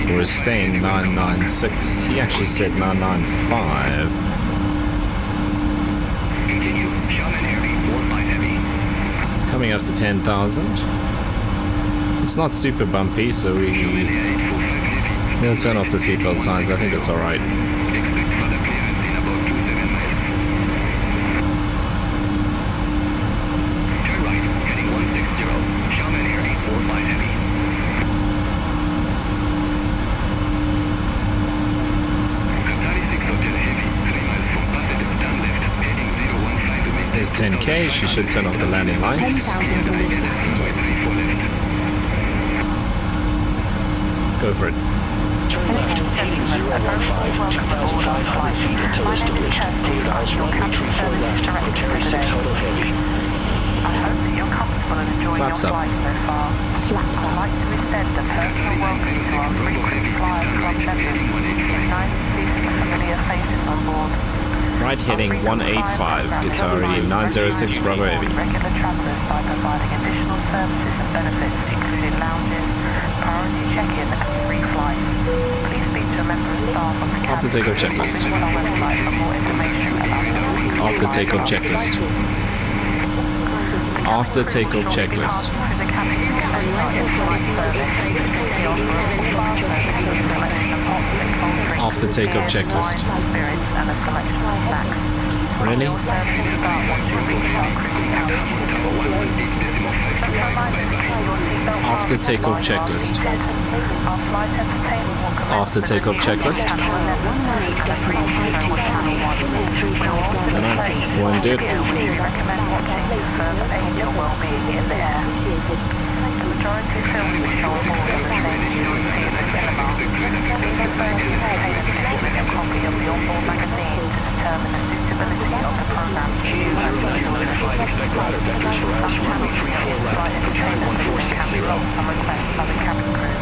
we're staying 996. He actually said 995. Continue. Shaman airbase 45 heavy. Coming up to 10,000. It's not super bumpy, so we'll turn off the seatbelt signs. I think it's alright. Expect further clearance in about 27 miles. Turn right, heading 160. Shaman airbase 45 heavy. Qatari 6 Hotel heavy. 3 miles from Bassett. Turn left, heading 015 to maintain. There's 10k. She should turn off the landing lights. 10,000 release passengers. 34 left. Go for it. Turn left, heading 015, 2,500 feet until established. Cleared house runway 34 left. Qatari 6 Hotel heavy. I hope that you're comfortable and enjoying Flaps your up. flight so far. Flaps I'd up. like to extend a personal welcome to our frequent flyer club members. It's nice to see some familiar faces on board. Right heading 185, Qatari 906 Bravo Heavy. Regular travellers by providing additional services and benefits, including lounges, priority check-in, and free flights. Please speak to a member of staff on the cabin. After takeoff checklist. On our website for more information about After takeoff checklist. After takeoff checklist. After takeoff checklist. Spirits and a selection of snacks. Really? After takeoff checklist. After takeoff checklist. No, won't do it. The majority of films we show on board are the same as you would see in the cinema. Please refer to the container with a copy of the onboard magazine to determine the suitability of the program to use as a expect ladder vectors for us, runway 34 left, Qatar 1460. can be logged on request by the cabin crew.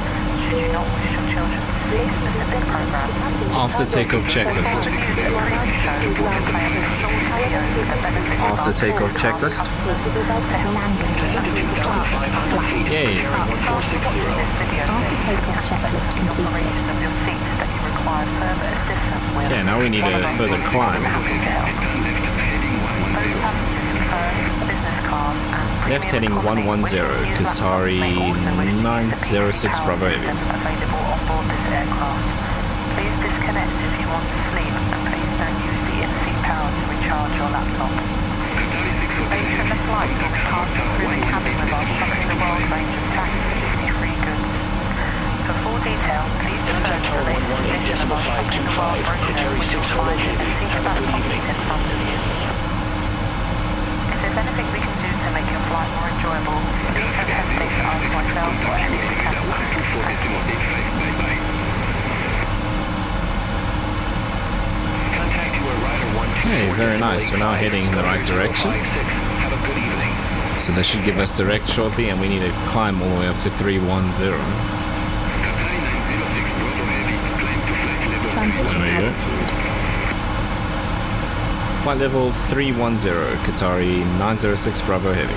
Should you not wish your children to see a specific program, After takeoff checklist. After takeoff checklist. Yay. After takeoff checklist completed. Okay, now we need a further climb. Left heading 110, Qatari 906 Bravo Heavy. Available on board this aircraft. Please disconnect if you want to sleep, and please don't use the in-seat power to recharge your laptop. Later in the flight, you'll be passing through the cabin with our Shopping the World range of tax-free goods. For full details, please refer to the latest edition of our Shopping the World brochure, which you'll find in the seat back pocket in front of you. If there's anything we can do to make your flight more enjoyable, please don't hesitate to ask myself or any of the cabin crew. Thank you. Okay, very nice. We're now heading in the right direction. So that should give us direct shortly, and we need to climb all the way up to 310. Transition altitude. Flight level 310, Qatari 906 Bravo Heavy.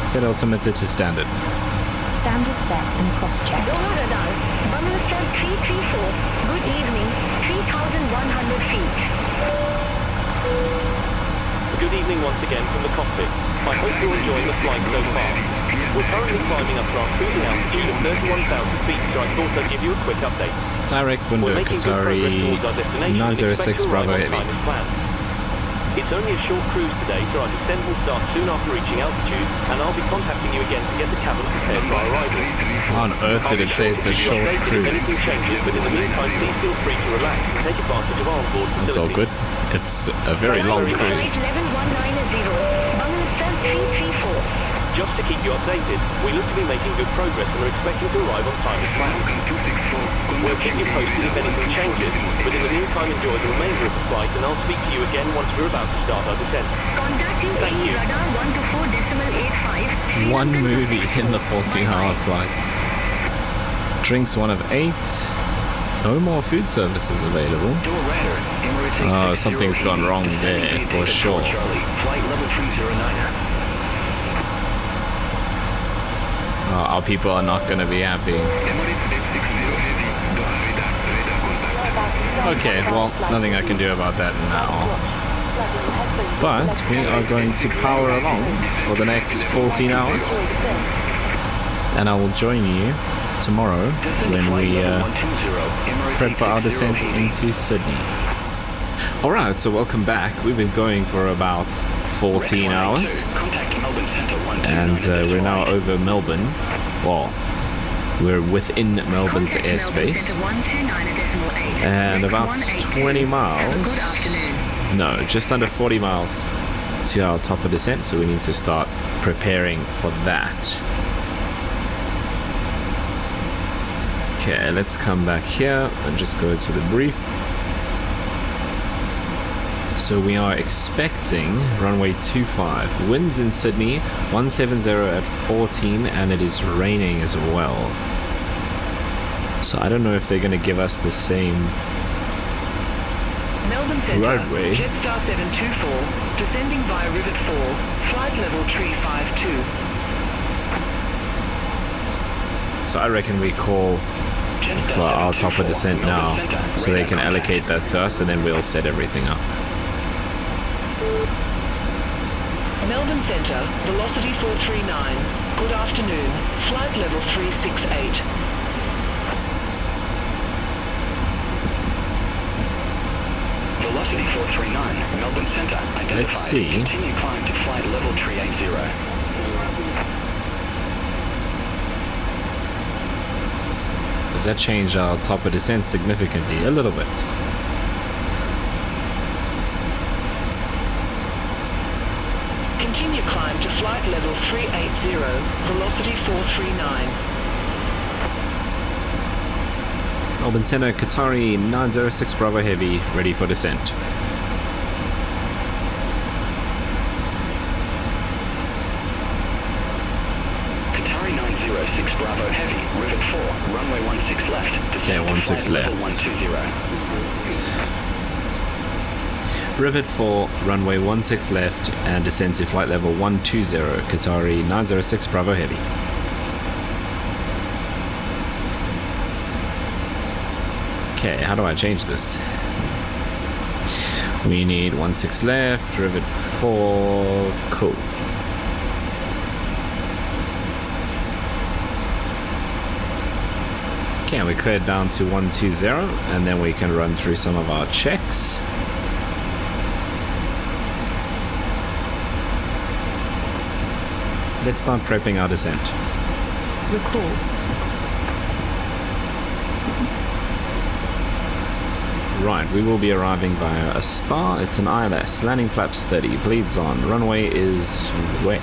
Set altimeter to standard. Standard set and cross-checked. Good evening, 3,100 feet. Good evening once again from the cockpit. I hope you're enjoying the flight so far. We're currently climbing up to our cruising altitude of 31,000 feet, so I thought I'd give you a quick update. Direct window, We're making good progress Qatari towards our destination and 906 expect to Bravo arrive on Heavy. time as planned. It's only a short cruise today, so our descent will start soon after reaching altitude, and I'll be contacting you again to get the cabin prepared for our arrival. How on earth did it say it's a short If cruise? anything changes, but in the meantime, please feel free to relax and take advantage of our onboard facilities. That's all good. It's a very long cruise. 334. Just to keep you updated, we look to be making good progress and are expecting to arrive on time as planned. We'll keep you posted if anything changes, but in the meantime enjoy the remainder of the flight, and I'll speak to you again once we're about to start our descent. Contacting radar 124.85. One movie in the 14-hour flight. Drinks 1 of 8. No more food services available. Oh, something's gone wrong there for sure. Flight level 309. Our people are not going to be happy. Okay, well, nothing I can do about that now. But we are going to power along for the next 14 hours. And I will join you tomorrow when we prep for our descent into Sydney. Alright, so welcome back. We've been going for about 14 hours. And we're now over Melbourne. Well, we're within Melbourne's airspace. And about 20 miles, no, just under 40 miles to our top of descent, so we need to start preparing for that. Okay, let's come back here and just go to the brief. So we are expecting runway 25. Winds in Sydney, 170 at 14, and it is raining as well. So I don't know if they're going to give us the same Melbourne Centre, roadway. Jetstar 724, descending via Rivet 4, flight level 352. So I reckon we call for our top of descent now, so they can allocate that to us, and then we'll set everything up. Melbourne Centre, velocity 439. Good afternoon, flight level 368. velocity 439, Melbourne Centre, identified. Let's see. Continue climb to flight level 380. Does that change our top of descent significantly? A little bit. Continue climb to flight level 380, velocity 439. Melbourne Centre, Qatari 906 Bravo Heavy, ready for descent. Qatari 906 Bravo Heavy, rivet 4, runway 16 left. Okay, 16 left. 120. Rivet 4, runway 16 left, and descend to flight level 120, Qatari 906 Bravo Heavy. Okay, how do I change this? We need 16 left, rivet 4, cool. Okay, we cleared down to 120, and then we can run through some of our checks. Let's start prepping our descent. Recall. Right, we will be arriving via a star. It's an ILS. Landing flaps 30. Bleeds on. Runway is wet.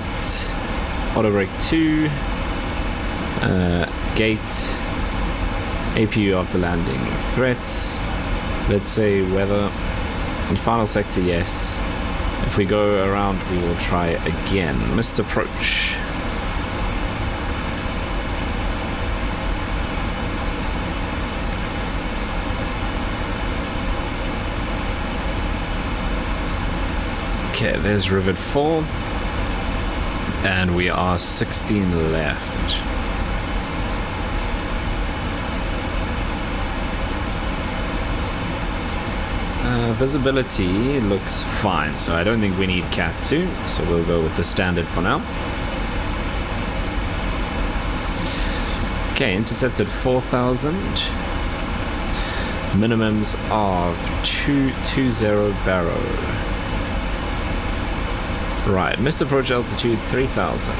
Auto brake 2. Gate. APU after landing. Threats. Let's say weather. And final sector, yes. If we go around, we will try again. Missed approach. Okay, there's rivet 4, and we are 16 left. Visibility looks fine, so I don't think we need Cat 2, so we'll go with the standard for now. Okay, intercepted 4,000. Minimums of 220 barrow. Right, missed approach altitude 3,000.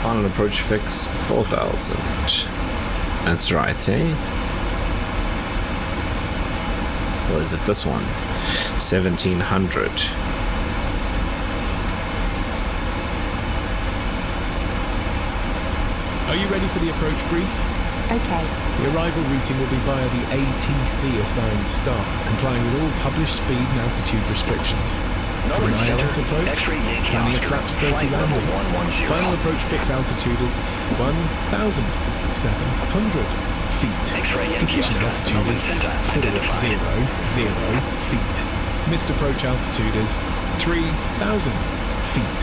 Final approach fix 4,000. That's right, eh? Or is it this one? 1,700. Are you ready for the approach brief? Okay. The arrival routing will be via the ATC assigned star, complying with all published speed and altitude restrictions. For an ILS approach, landing at flaps 30 landing. Final approach fix altitude is 1,700 feet. Decision altitude is 400 feet. Missed approach altitude is 3,000 feet.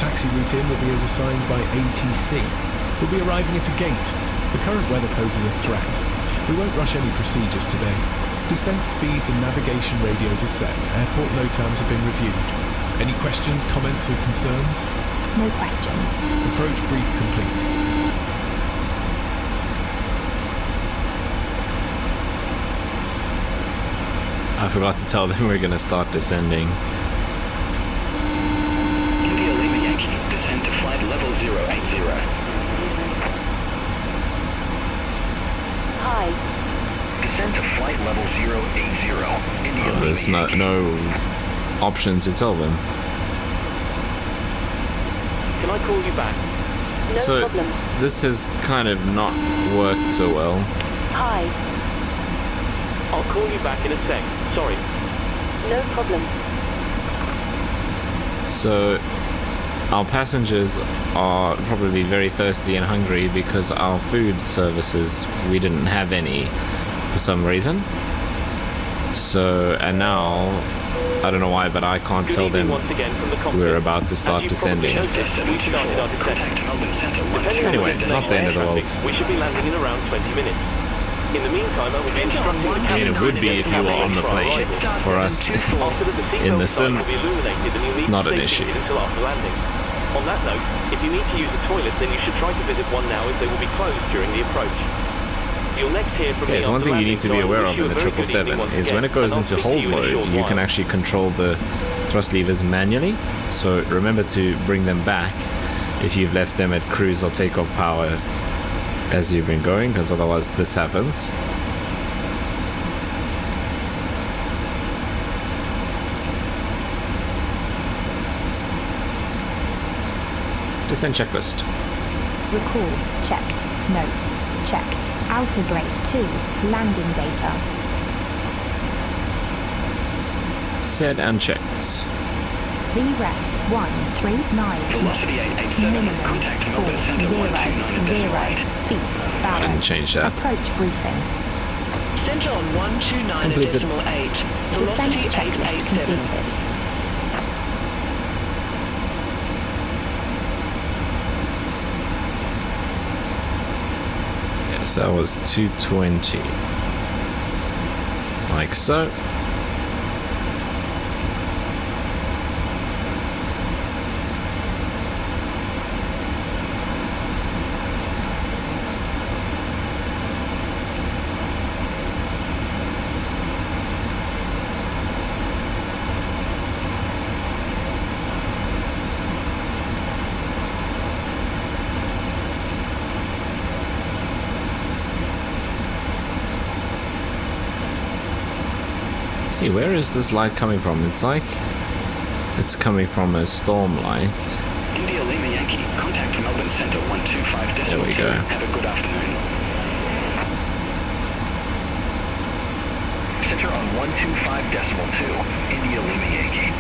Taxi route in will be as assigned by ATC. We'll be arriving at a gate. The current weather poses a threat. We won't rush any procedures today. Descent speeds and navigation radios are set. Airport NOTAMs have been reviewed. Any questions, comments or concerns? No questions. Approach brief complete. I forgot to tell them we're going to start descending. India Lima Yankee, descend to flight level 080. Hi. Descend to flight level 080. India Lima There's Yankee. no option to tell them. Can I call you back? No So problem. this has kind of not worked so well. Hi. I'll call you back in a sec. Sorry. No problem. So our passengers are probably very thirsty and hungry because our food services, we didn't have any for some reason. So, and now, I don't know why, but I can't tell them we're about to start descending. Anyway, not the end of the world. We should be landing in around 20 minutes. In the meantime, I will be instructing the I mean, cabin it would be if you were on the plane. For us, in the sim, not an issue. Until after landing. On that note, if you need to use a toilet, then you should try to visit one now as they will be closed during the approach. You'll next hear from me. Okay, so one thing you need to be aware of in the 777 is when it goes into hold mode, you can actually control the thrust levers manually. So remember to bring them back if you've left them at cruise or takeoff power as you've been going, because otherwise this happens. Descent checklist. Recall, checked. Notes, checked. Outer brake 2, landing data. Set and checked. VREF 139 knots. Minimum 400 feet. I Barrow. didn't change that. Approach briefing. Center on 129.8. Descent Velocity checklist 887. completed. Yes, that was 220. Like so. See, where is this light coming from? It's like it's coming from a storm light. India Lima Yankee, contact Melbourne Centre 125.2. There we go. Have a good afternoon. Centre on 125.2, India Lima Yankee.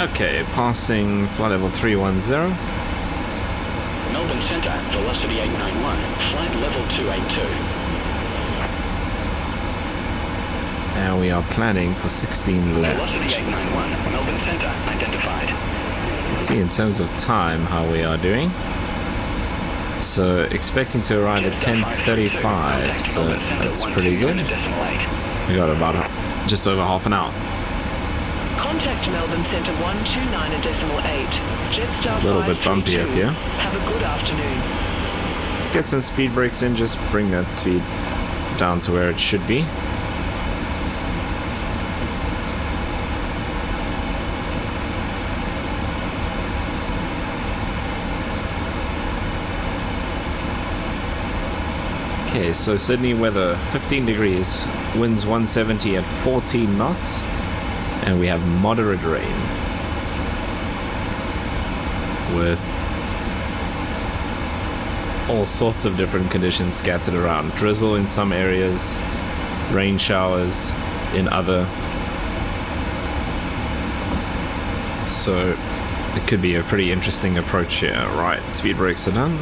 Okay, passing flight level 310. Melbourne Centre, velocity 891, flight level 282. Now we are planning for 16 left. Velocity 891, Melbourne Centre, identified. Let's see in terms of time how we are doing. So expecting to arrive at 10:35, so that's pretty good. We got about just over half an hour. Contact Melbourne Centre 129.8. Jetstar A little bit bumpy up here. Have a good afternoon. Let's get some speed brakes in, just bring that speed down to where it should be. Okay, so Sydney weather, 15 degrees, winds 170 at 14 knots, and we have moderate rain with all sorts of different conditions scattered around. Drizzle in some areas, rain showers in other. So it could be a pretty interesting approach here. Right, speed brakes are done.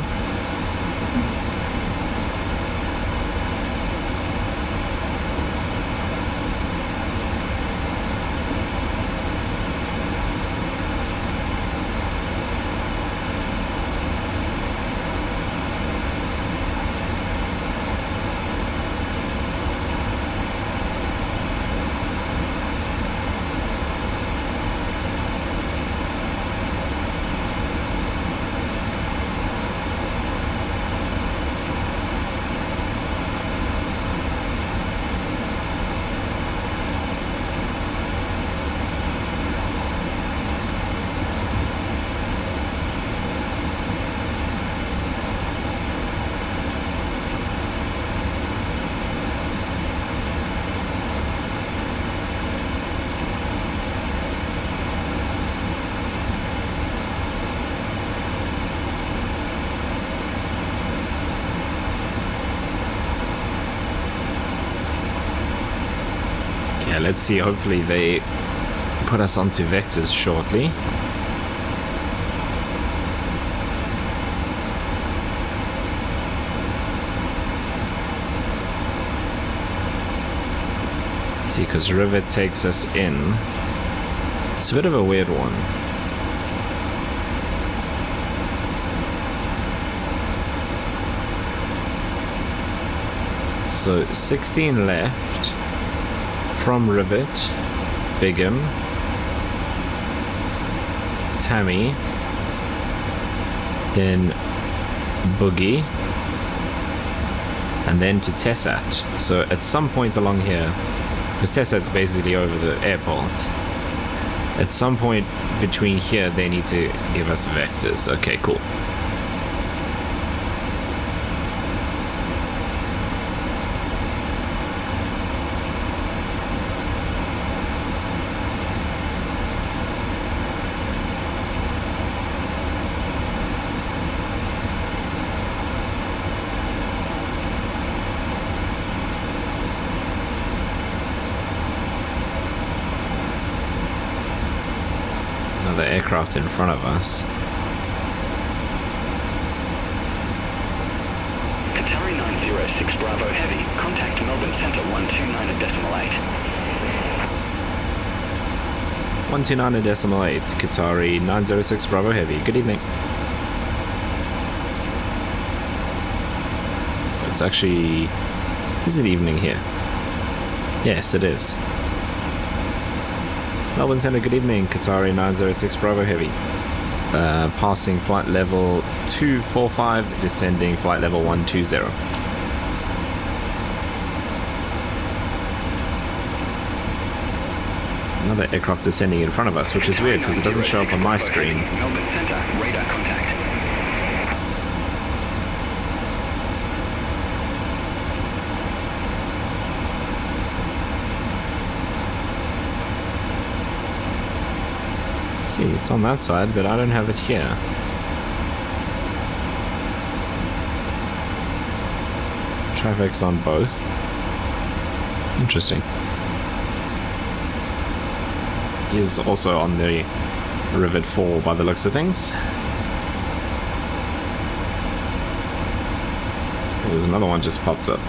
Let's see, hopefully they put us onto vectors shortly. See, because Rivet takes us in. It's a bit of a weird one. So 16 left from Rivet, Bigham, Tammy, then Boogie, and then to Tessat. So at some point along here, because Tessat's basically over the airport, at some point between here they need to give us vectors. Okay, cool. Another aircraft in front of us. Qatari 906 Bravo Heavy, contact Melbourne Centre 129.8. 129.8, Qatari 906 Bravo Heavy. Good evening. It's actually... is it evening here? Yes, it is. Melbourne Centre, good evening. Qatari 906 Bravo Heavy. Passing flight level 245, descending flight level 120. Another aircraft descending in front of us, which is weird because it doesn't show up on my screen. Melbourne Centre, radar contact. See, it's on that side, but I don't have it here. Traffic's on both. Interesting. He's also on the Rivet 4 by the looks of things. There's another one just popped up.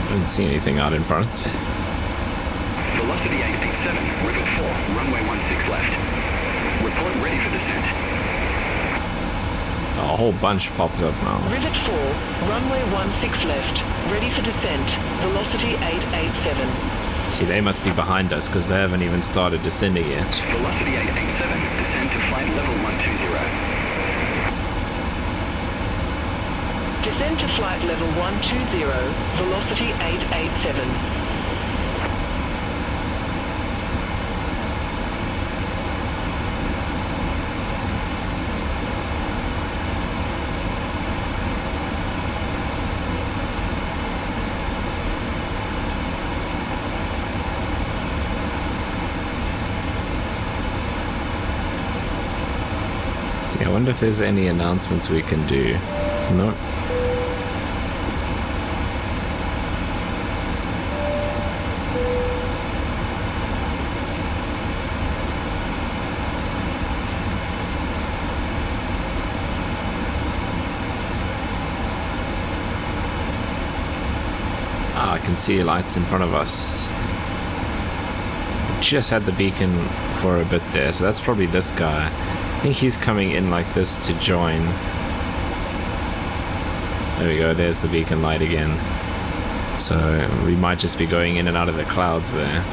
I didn't see anything out in front. Velocity 887, Rivet 4, runway 16 left. Report ready for descent. A whole bunch popped up now. Rivet 4, runway 16 left. Ready for descent. Velocity 887. See, they must be behind us because they haven't even started descending yet. Velocity 887, descend to flight level 120. Descend to flight level 120, velocity 887. See, I wonder if there's any announcements we can do. Nope. I can see lights in front of us. Just had the beacon for a bit there, so that's probably this guy. I think he's coming in like this to join. There we go, there's the beacon light again. So we might just be going in and out of the clouds there.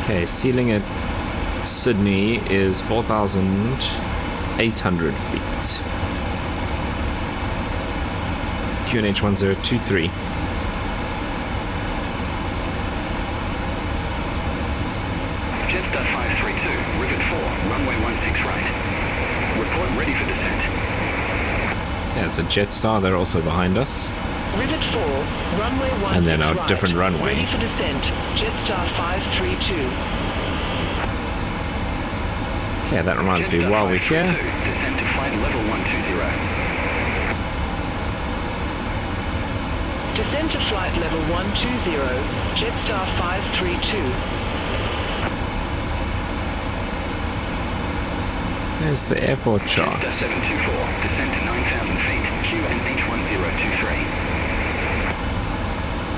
Okay, ceiling at Sydney is 4,800 feet. QNH 1023. Jetstar 532, Rivet 4, runway 16 right. Report ready for descent. Yeah, it's a Jetstar, they're also behind us. Rivet 4, runway 16 And then our right. different runway. Ready for descent, Jetstar 532. Okay, that reminds me, while we're here, Descend to flight level 120. Descend to flight level 120, Jetstar 532. there's the airport chart. Jetstar 724, descend to 9,000 feet, QNH 1023.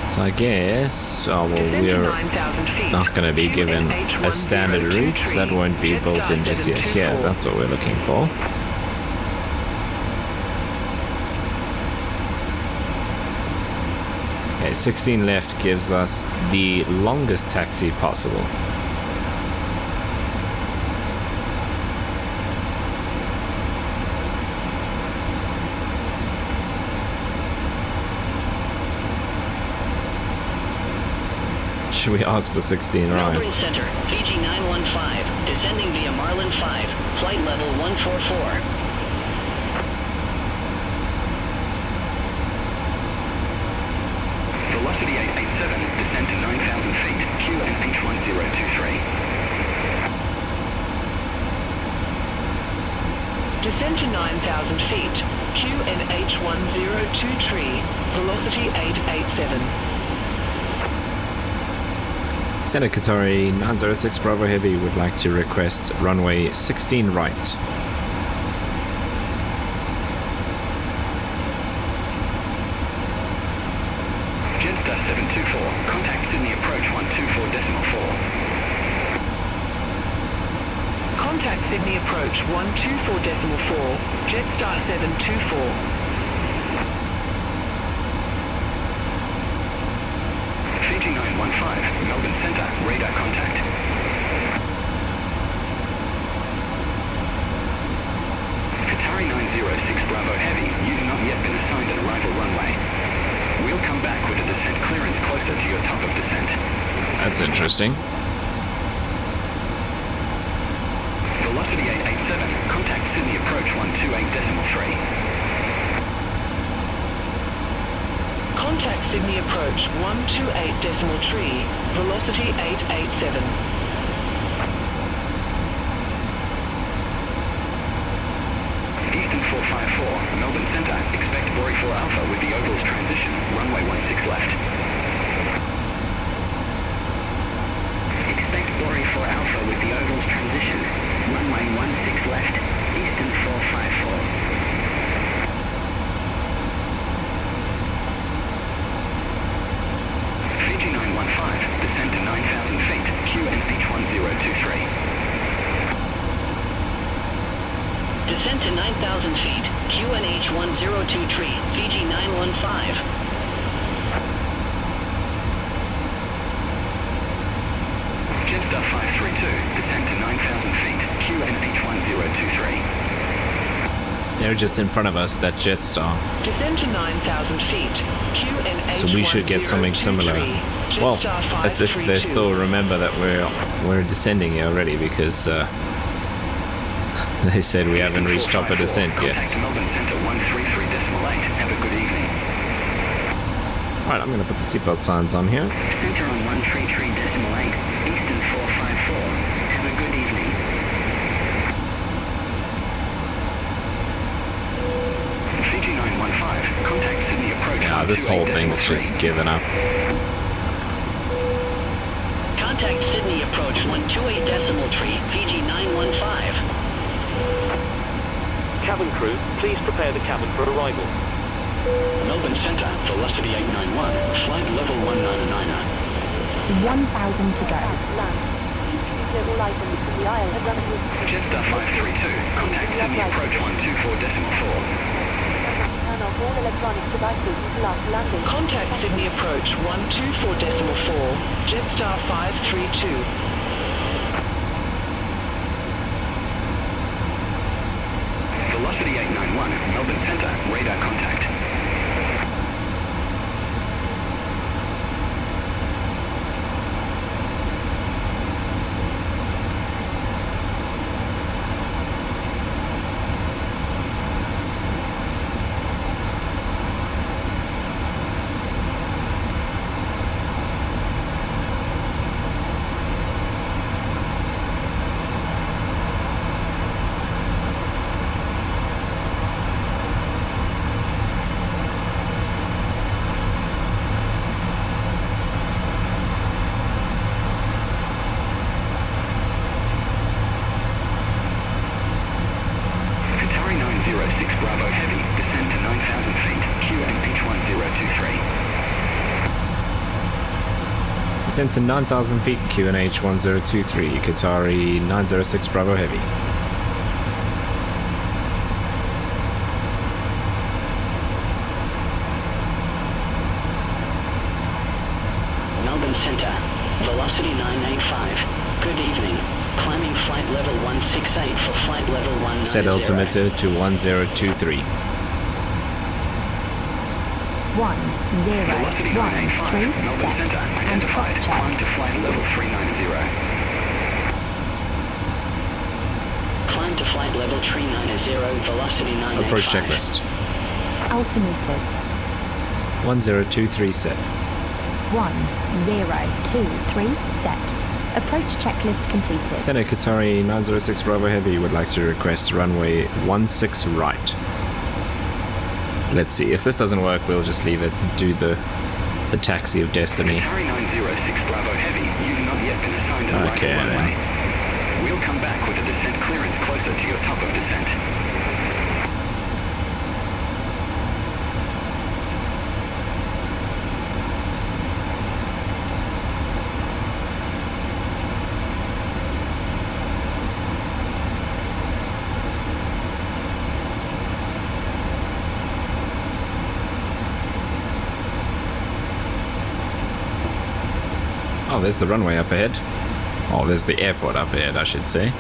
So I guess, oh well, Descend to we're 9,000 feet, not going to be given QNH a standard route. 1023. That won't be built in just yet. Here, Jetstar that's what we're looking for. Okay, 16 left gives us the longest taxi possible. Should we ask for 16 Melbourne rides? Center, Fiji 915, descending via Marlin 5, flight level 144. Velocity 887, descend to 9,000 feet, QNH 1023. Descend to 9,000 feet, QNH 1023, velocity 887. Center Qatari 906 Bravo Heavy would like to request runway 16 right. Jetstar 724, contact Sydney approach 124.4. Contact Sydney approach 124.4, Jetstar 724. Fiji 915, Melbourne Center, radar contact. Qatari 906 Bravo Heavy, you've not yet been assigned an arrival runway. We'll come back with a descent clearance closer to your top of descent. That's interesting. Velocity 887, contact Sydney approach 128.3. Contact Sydney approach 128.3, velocity 887. Eastern 454, Melbourne Center, expect Bori 4 Alpha with the ovals transition, runway 16 left. Expect Bori 4 Alpha with the ovals transition, runway 16 left, Eastern 454. Fiji 915, descend to 9,000 feet, QNH 1023. Descend to 9,000 feet, QNH 1023, Fiji 915. Jetstar 532, descend to 9,000 feet, QNH 1023. They're just in front of us, that Jetstar. Descend to 9,000 feet, QNH So we should get something similar. Well, that's if they still remember that we're descending here already, because they said we haven't reached top of descent yet. Contact Melbourne Center 133.8. Have a good evening. Alright, I'm gonna put the seatbelt signs on here. Center on 133.8, Eastern 454. Have a good evening. Fiji 915, contact Sydney approach. Yeah, this whole thing is just given up. Contact Sydney approach 128.3, Fiji 915. Cabin crew, please prepare the cabin for arrival. Melbourne Center, velocity 891, flight level 199. 1,000 to go. All items from the aisle have run through. Jetstar 532, contact Sydney approach 124.4. Turn off all electronic devices until after landing. Contact Sydney approach 124.4, Jetstar 532. Velocity 891, Melbourne Center, radar contact. Descent to 9,000 feet, QNH 1023, Qatari 906 Bravo Heavy. Melbourne Centre, velocity 985. Good evening. Climbing flight level 168 for flight level 190. Set altimeter to 1023. 1013 set and cross-check. Climb to flight level 390. Climb to flight level 390, velocity 985. Approach checklist. Altimeters. 1023 set. 1023 set. Approach checklist completed. Center Qatari 906 Bravo Heavy would like to request runway 16 right. Let's see, if this doesn't work, we'll just leave it and do the taxi of destiny. Qatari 906 Bravo Heavy, you've not yet been assigned a Okay, right runway. then. We'll come back with a descent clearance closer to your top of descent. Oh, there's the runway up ahead. Oh, there's the airport up ahead, I should say.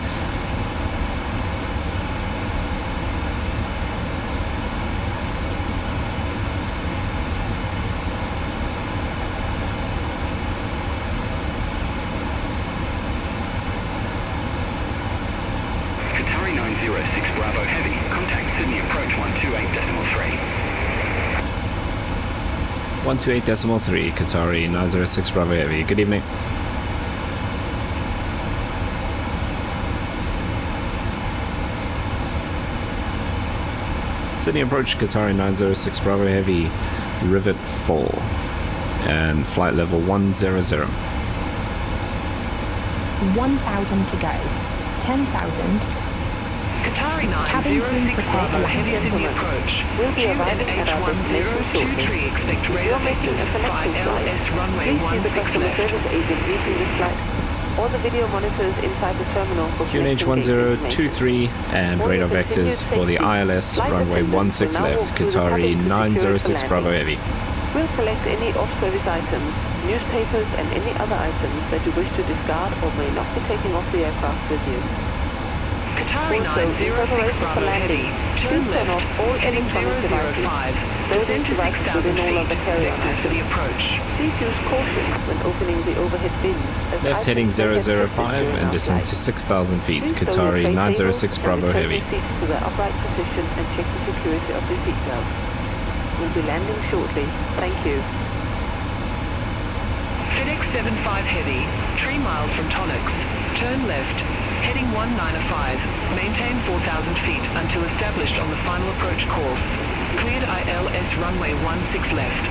Qatari 906 Bravo Heavy, contact Sydney approach 128.3. 128.3, Qatari 906 Bravo Heavy. Good evening. Sydney approach, Qatari 906 Bravo Heavy, Rivet 4, and flight level 100. 1,000 to go. 10,000. Qatari Cabin crew 906 prepare for Bravo Heavy landing. Sydney approach. We'll be arriving at our destination shortly. QNH-1023, expect If radar you're making a vectors, fly connecting flight, LS runway please see the 16 customer left. service agent leading this flight, or the video monitors inside the terminal for QNH 1023 and radar vectors for the ILS runway 16 left, Qatari 906 Bravo Heavy. We'll collect any off-service items, newspapers and any other items that you wish to discard or may not be taking off the aircraft with you. Qatari Also, in 906 preparation for Bravo landing, Heavy, please turn turn left, off all heading electronic devices, 005, loading descend to devices 6,000 within all of the feet, carry-on vectors to the items. approach. Please use caution when opening the overhead bins. as Left items heading may get 005 during and our descend flight. to 6,000 feet, Please stow your Qatari tray 906 tables Bravo and Heavy. return your seats to their upright position and check the security of the seatbelt. We'll be landing shortly. Thank you. Fenix 75 Heavy, 3 miles from Tonix. Turn left, heading 195. Maintain 4,000 feet until established on the final approach course. Cleared ILS runway 16 left.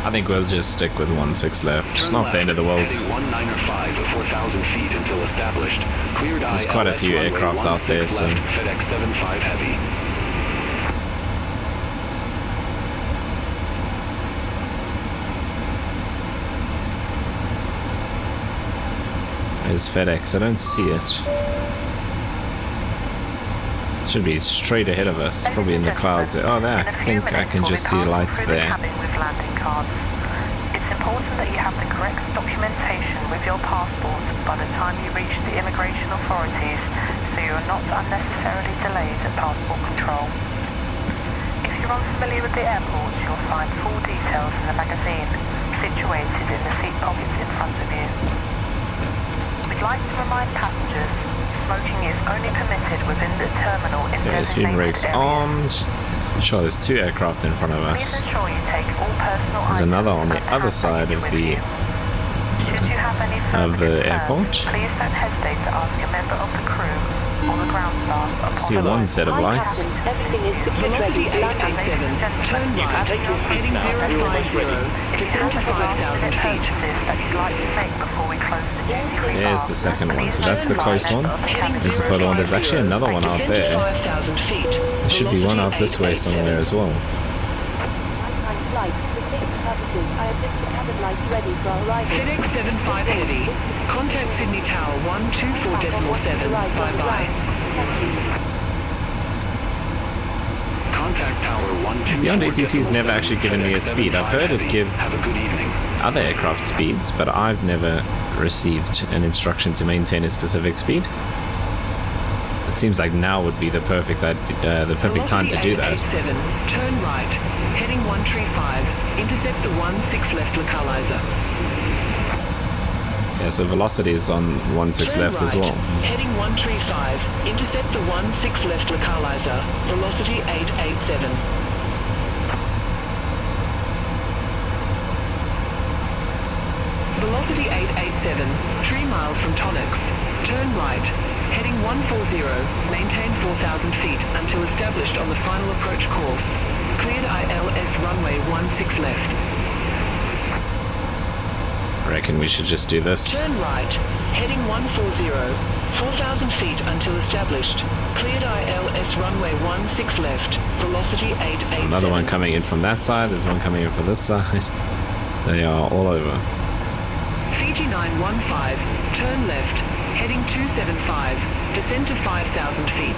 I think we'll just stick with 16 left. It's Turn not left, the end of the world. heading 195 at 4,000 feet until established. Cleared There's quite a ILS few runway aircraft out there, 16 so left, FedEx 75 Heavy. there's FedEx. I don't see it. Should be straight ahead of us, probably in the clouds there. Oh, there. I think I can just see lights there. With landing cards. It's important that you have the correct documentation with your passport by the time you reach the immigration authorities, so you are not unnecessarily delayed at passport control. If you're unfamiliar with the airport, you'll find full details in the magazine, situated in the seat pockets in front of you. We'd like to remind passengers, smoking is only permitted within the terminal in Okay, spin designated brakes areas. armed. Sure, there's 2 aircraft in front of Please us. ensure you take all personal There's items another on the and other hand side of luggage the with you. Should you have any further the concerns, airport. please don't hesitate to ask a member of the crew or the ground staff upon See one set of lights. Everything is secured ready. Velocity 887, turn right, heading 050, descend to 5,000 feet. That you'd like to make before we close the duty-free There's bar. the second one, so that's the close one. There's the photo one. There's actually another one out there. There should be one out this way somewhere as well. Flight to 6. purposes, I have fixed the cabin lights ready for our arrival. FedEx 75 Heavy. Contact Sydney Tower 124.7. Bye-bye. Contact Tower 124. Beyond ATC's never actually given me a speed. I've heard it give Have a good evening. other aircraft speeds, but I've never received an instruction to maintain a specific speed. It seems like now would be the perfect time to do that. Turn right, heading 135, intercept the 16 left localizer. Yeah, so velocity is on 16 left as well. Heading 135, intercept the 16 left localizer, velocity 887. Velocity 887, 3 miles from Tonix. Turn right, heading 140, maintain 4,000 feet until established on the final approach course. Cleared ILS runway 16 left. I reckon we should just do this. Turn right, heading 140, 4,000 feet until established. Cleared ILS runway 16 left, velocity 887. Another one coming in from that side, there's one coming in from this side. They are all over. Fiji 915, turn left, heading 275, descend to 5,000 feet.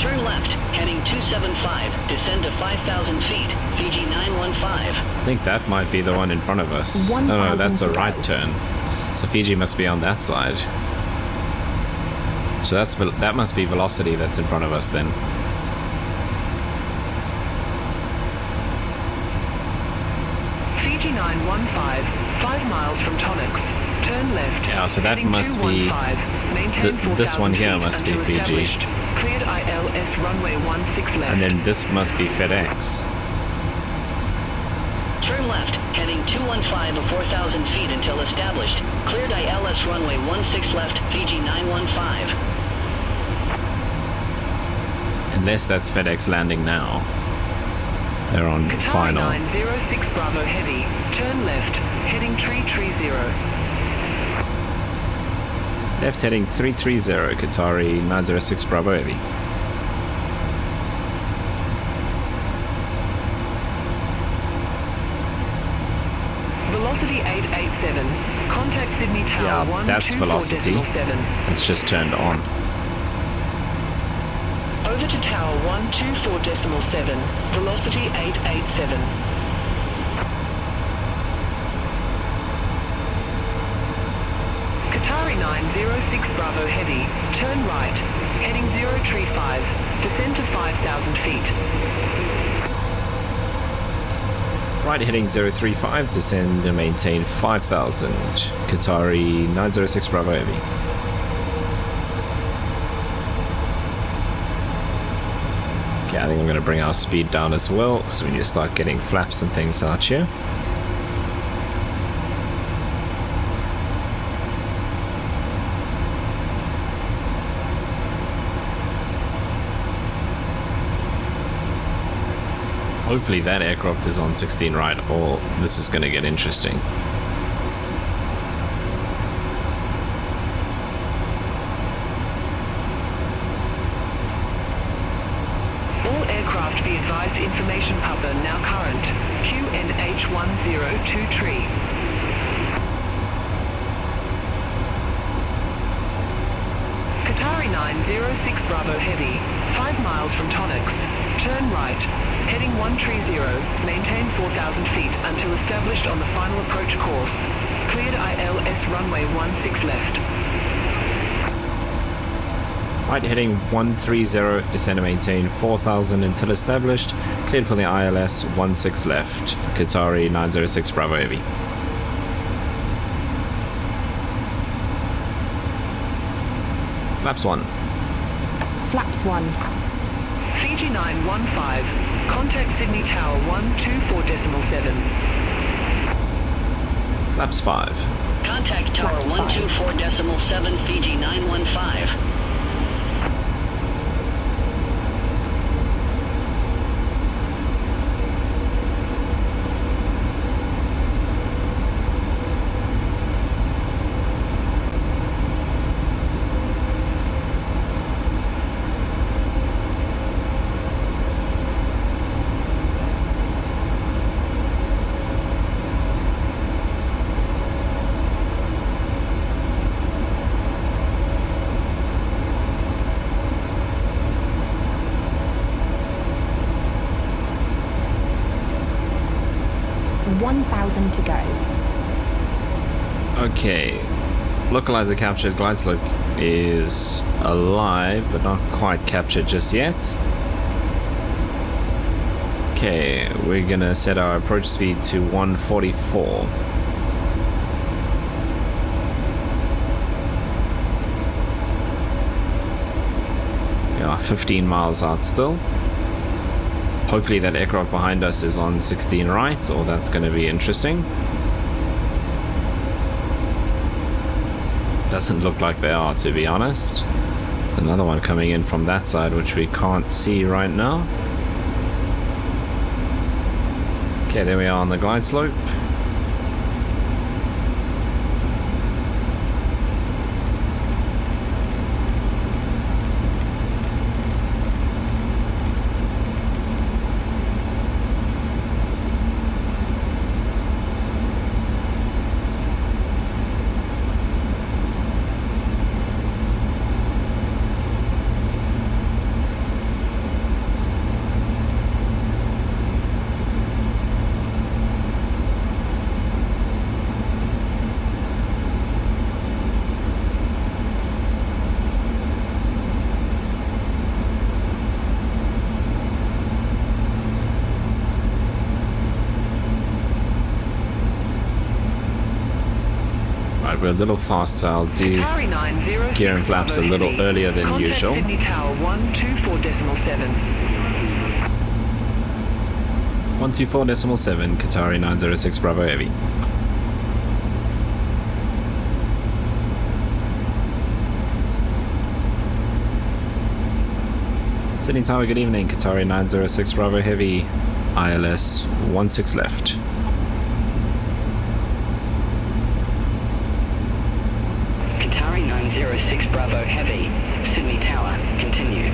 Turn left, heading 275, descend to 5,000 feet, Fiji 915. I think that might be the one in front of us. Oh no, that's a right turn. So Fiji must be on that side. So that must be velocity that's in front of us then. Fiji 915, 5 miles from Tonix. Turn left. Yeah, so that must be... this one here must be Fiji. Cleared ILS runway 16 left. And then this must be FedEx. Turn left, heading 215 of 4,000 feet until established. Cleared ILS runway 16 left, Fiji 915. Unless that's FedEx landing now. They're on final. 906 Bravo Heavy, turn left, heading 330. Left heading 330, Qatari 906 Bravo Heavy. Velocity 887, contact Sydney Tower 124.7. Yeah, that's velocity. It's just turned on. Over to Tower 124.7, velocity 887. Qatari 906 Bravo Heavy, turn right, heading 035, descend to 5,000 feet. Right heading 035, descend and maintain 5,000. Qatari 906 Bravo Heavy. Okay, I think I'm going to bring our speed down as well, so we need to start getting flaps and things out here. Hopefully that aircraft is on 16 right, or this is going to get interesting. All aircraft be advised information upper now current. QNH1023. Qatari 906 Bravo Heavy, 5 miles from Tonix. Turn right, heading 130, maintain 4,000 feet until established on the final approach course. Cleared ILS runway 16 left. Right heading 130, descend and maintain 4,000 until established. Cleared for the ILS 16 left. Qatari 906 Bravo Heavy. Flaps 1. Flaps 1. Fiji 915, contact Sydney Tower 124.7. Flaps 5. Contact Tower 124.7, Fiji 915. 1,000 to go. Okay. Localizer captured. Glide slope is alive, but not quite captured just yet. Okay, we're gonna set our approach speed to 144. We are 15 miles out still. Hopefully that aircraft behind us is on 16 right, or that's going to be interesting. Doesn't look like they are, to be honest. There's another one coming in from that side, which we can't see right now. Okay, there we are on the glide slope. We're a little faster. I'll do gear and flaps a little earlier than usual. Sydney Tower 124.7. 124.7, Qatari 906 Bravo Heavy. Sydney Tower, good evening. Qatari 906 Bravo Heavy, ILS 16 left. Qatari 906 Bravo Heavy, Sydney Tower, continue.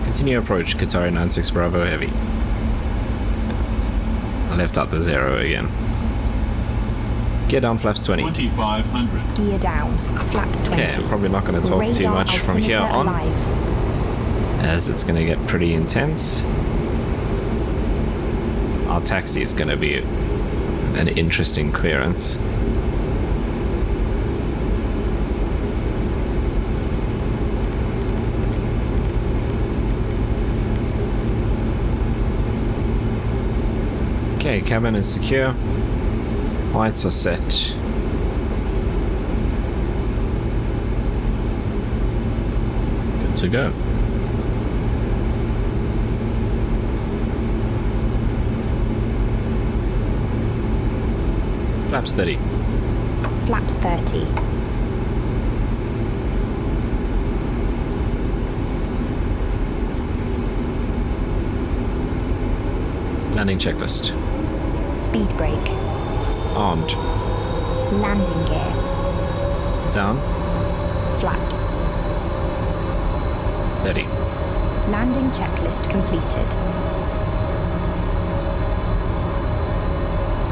Continue approach, Qatari 96 Bravo Heavy. I left out the 0 again. Gear down, flaps 20. 2500. Gear down, flaps 20. Okay, I'm probably not going to talk too Radar much from here on, alive. as it's going to get pretty intense. Our taxi is going to be an interesting clearance. Okay, cabin is secure. Lights are set. Good to go. Flaps 30. Flaps 30. Landing checklist. Speed brake. Armed. Landing gear. Down. Flaps. 30. Landing checklist completed.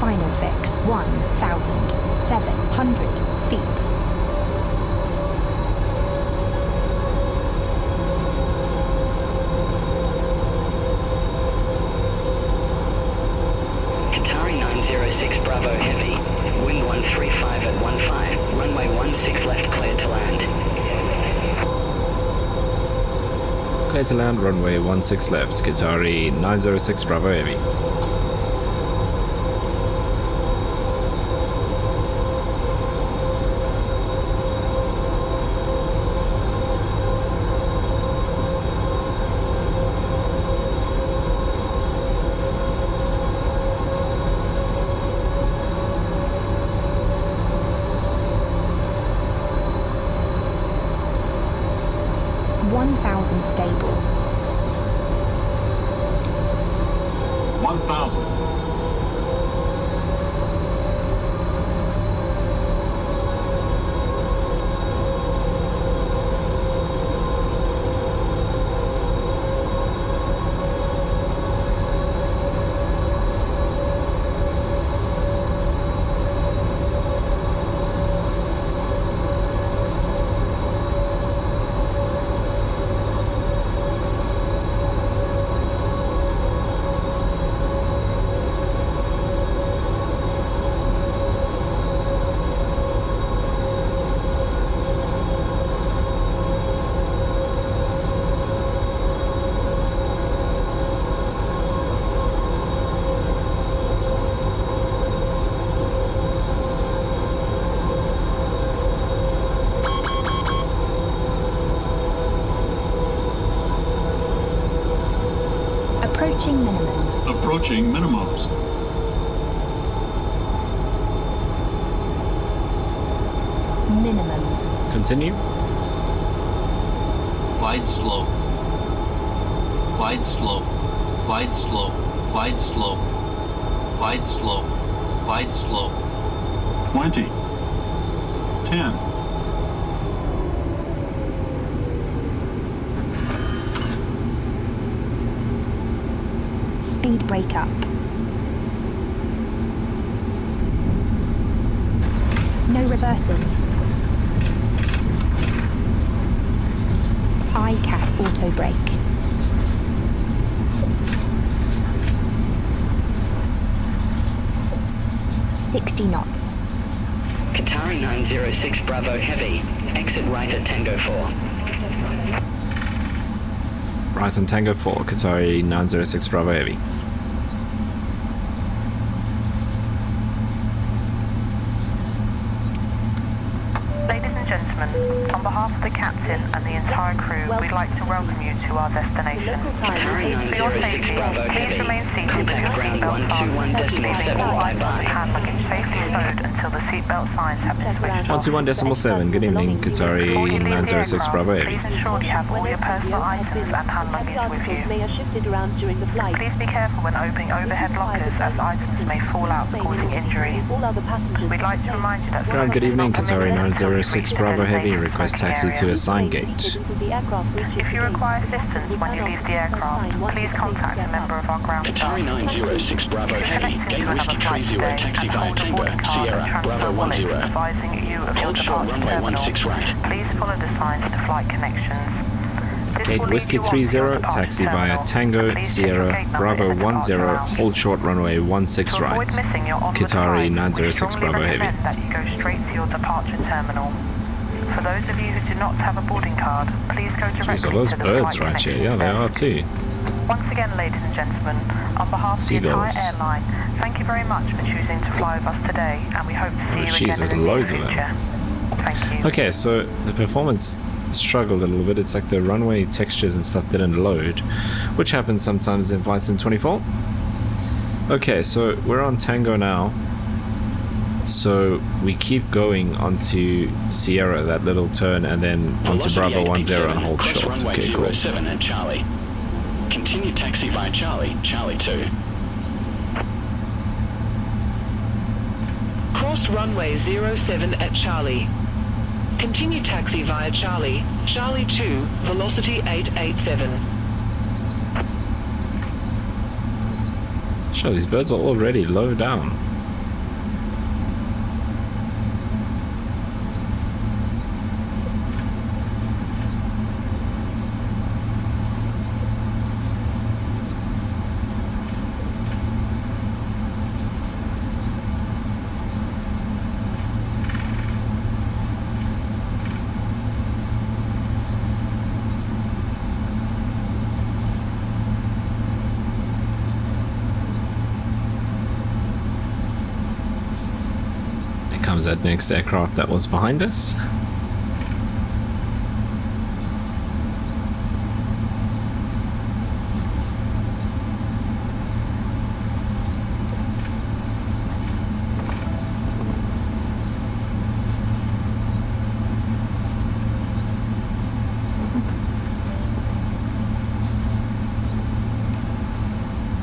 Final fix 1,700 feet. Qatari 906 Bravo Heavy, wind 135 at 15, runway 16 left, clear to land. Clear to land, runway 16 left, Qatari 906 Bravo Heavy. Stable. 1000. Approaching minimums. Approaching minimums. Minimums. Continue. Glide slow. Glide slow. Glide slow. Glide slow. Glide slow. Glide slow. 20. 10. Speed brake up. No reverses. ICAS auto brake. .60 knots. Qatari 906 Bravo Heavy. Exit right at Tango 4. Right on Tango 4, Qatari 906 Bravo Heavy. Ladies and gentlemen, on behalf of the captain and the entire crew, we'd like to welcome you to our destination. For your safety, please remain seated with your seatbelt fastened, leaving all items and hand luggage safely stowed until the seatbelt signs have been switched off. 121.7, good evening, Qatari 906 Bravo Heavy. Please ensure you have all your personal items and hand luggage with you. Please be careful when opening overhead lockers as items may fall out, causing injury. We'd like to remind you that Ground, good evening, Qatari 906 Bravo Heavy, request taxi to assigned gate. If you require assistance when you leave the aircraft, please contact a member of our ground staff. Qatari 906 Bravo Heavy, Gate Whiskey 30, taxi via Tango, Sierra, Bravo 10. Advising you of your Hold short departure runway terminal. 16 right. Please follow the signs to flight connections. This Gate will lead Whiskey you on to 30, your departure taxi via terminal. Tango, Please check your Sierra, gate number Bravo in the 10, departure lounge. hold short runway 16 To avoid right. missing your onward Qatari flight, 906 we strongly Bravo Heavy. recommend that you go straight to your departure terminal. For those of you who do not have a boarding card, please go directly Jeez, are those to the birds flight right here? connection Yeah, they desk. are too. Once again, ladies and gentlemen, on behalf of the Seagulls. entire airline, thank you very much for choosing to fly with us today, and we hope to see you jeez, again there's in the near loads of them. future. Thank you. Okay, so the performance struggled a little bit. It's like the runway textures and stuff didn't load, which happens sometimes in Flight Sim 24. Okay, so we're on Tango now. So we keep going onto Sierra, that little turn, and then onto Bravo 10 and hold short. Runway Okay, cool. 07 at Charlie. Continue taxi via Charlie, Charlie 2. Cross runway 07 at Charlie. Continue taxi via Charlie, Charlie 2, velocity 887. Sure, these birds are already low down. Comes that next aircraft that was behind us.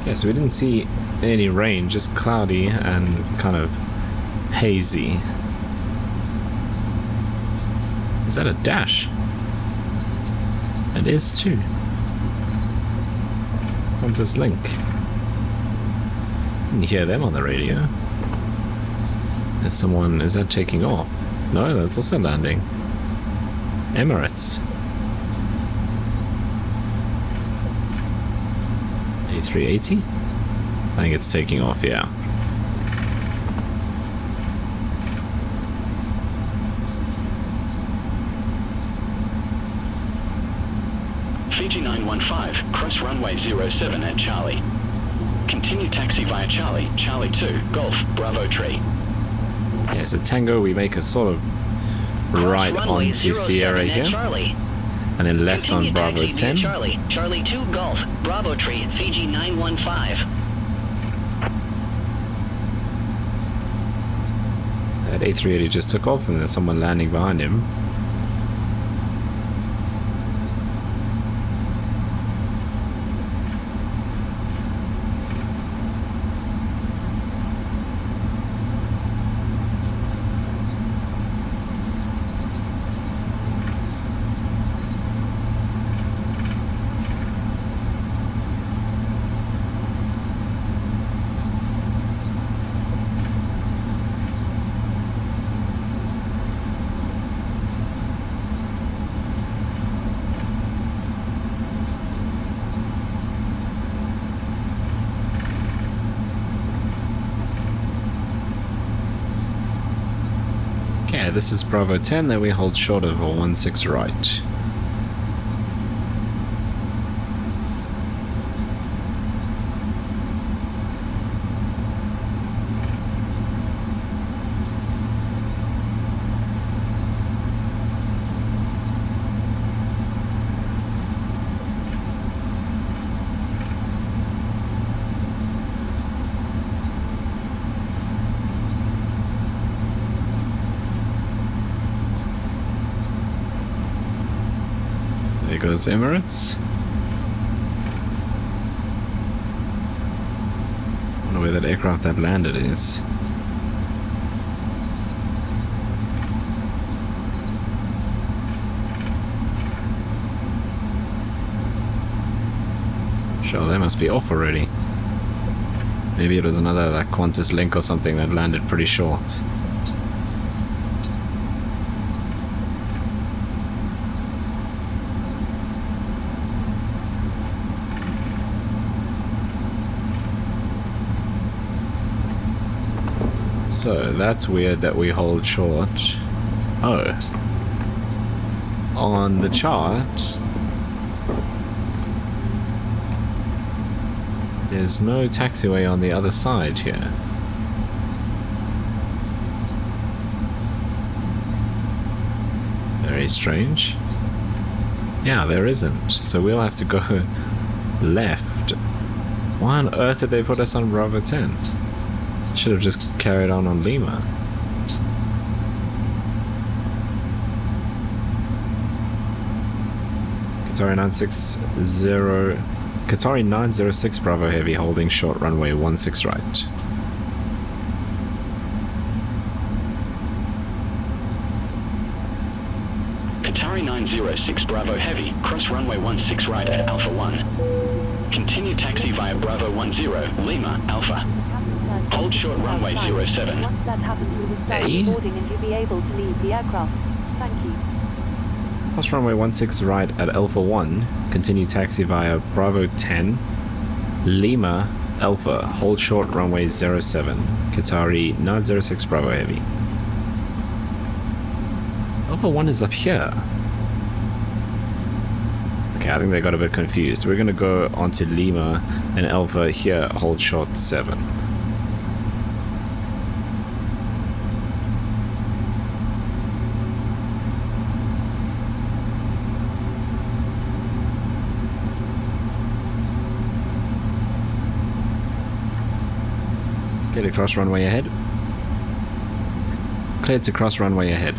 Yeah, so we didn't see any rain, just cloudy and kind of hazy. Is that a dash? It is too. Qantas Link. Didn't hear them on the radio. There's someone, is that taking off? No, that's also landing. Emirates. A380? I think it's taking off, yeah. Fiji 915, cross runway 07 at Charlie. Continue taxi via Charlie, Charlie 2, Golf, Bravo Tree. Yeah, so Tango, we make a sort of right onto Sierra here. Charlie. and then left on Continue Bravo taxi 10. via Charlie, Charlie 2 Golf, Bravo Tree, Fiji 915. That A380 just took off and there's someone landing behind him. Okay, this is Bravo 10, then we hold short of a 16 right. There goes Emirates. I wonder where that aircraft that landed is. Sure, they must be off already. Maybe it was another like Qantas Link or something that landed pretty short. So that's weird that we hold short. Oh. On the chart, there's no taxiway on the other side here. Very strange. Yeah, there isn't. So we'll have to go left. Why on earth did they put us on Bravo 10? Should have just carried on Lima. Qatari 906 Bravo Heavy holding short runway 16 right. Qatari 906 Bravo Heavy, cross runway 16 right at Alpha 1. Continue taxi via Bravo 10, Lima, Alpha. Hold short runway 07. Once that happens, we will start boarding and you'll be able to leave the aircraft. Thank you. Cross runway 16 right at Alpha 1. Continue taxi via Bravo 10, Lima, Alpha. Hold short runway 07. Qatari 906 Bravo Heavy. Alpha 1 is up here. Okay, I think they got a bit confused. We're going to go onto Lima and Alpha here, hold short 7. Clear to cross runway ahead. Cleared to cross runway ahead.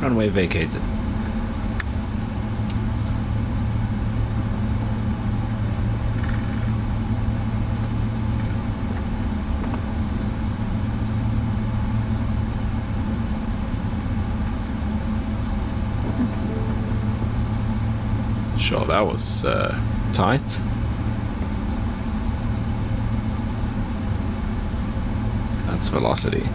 Runway vacated. Sure, that was tight. its velocity.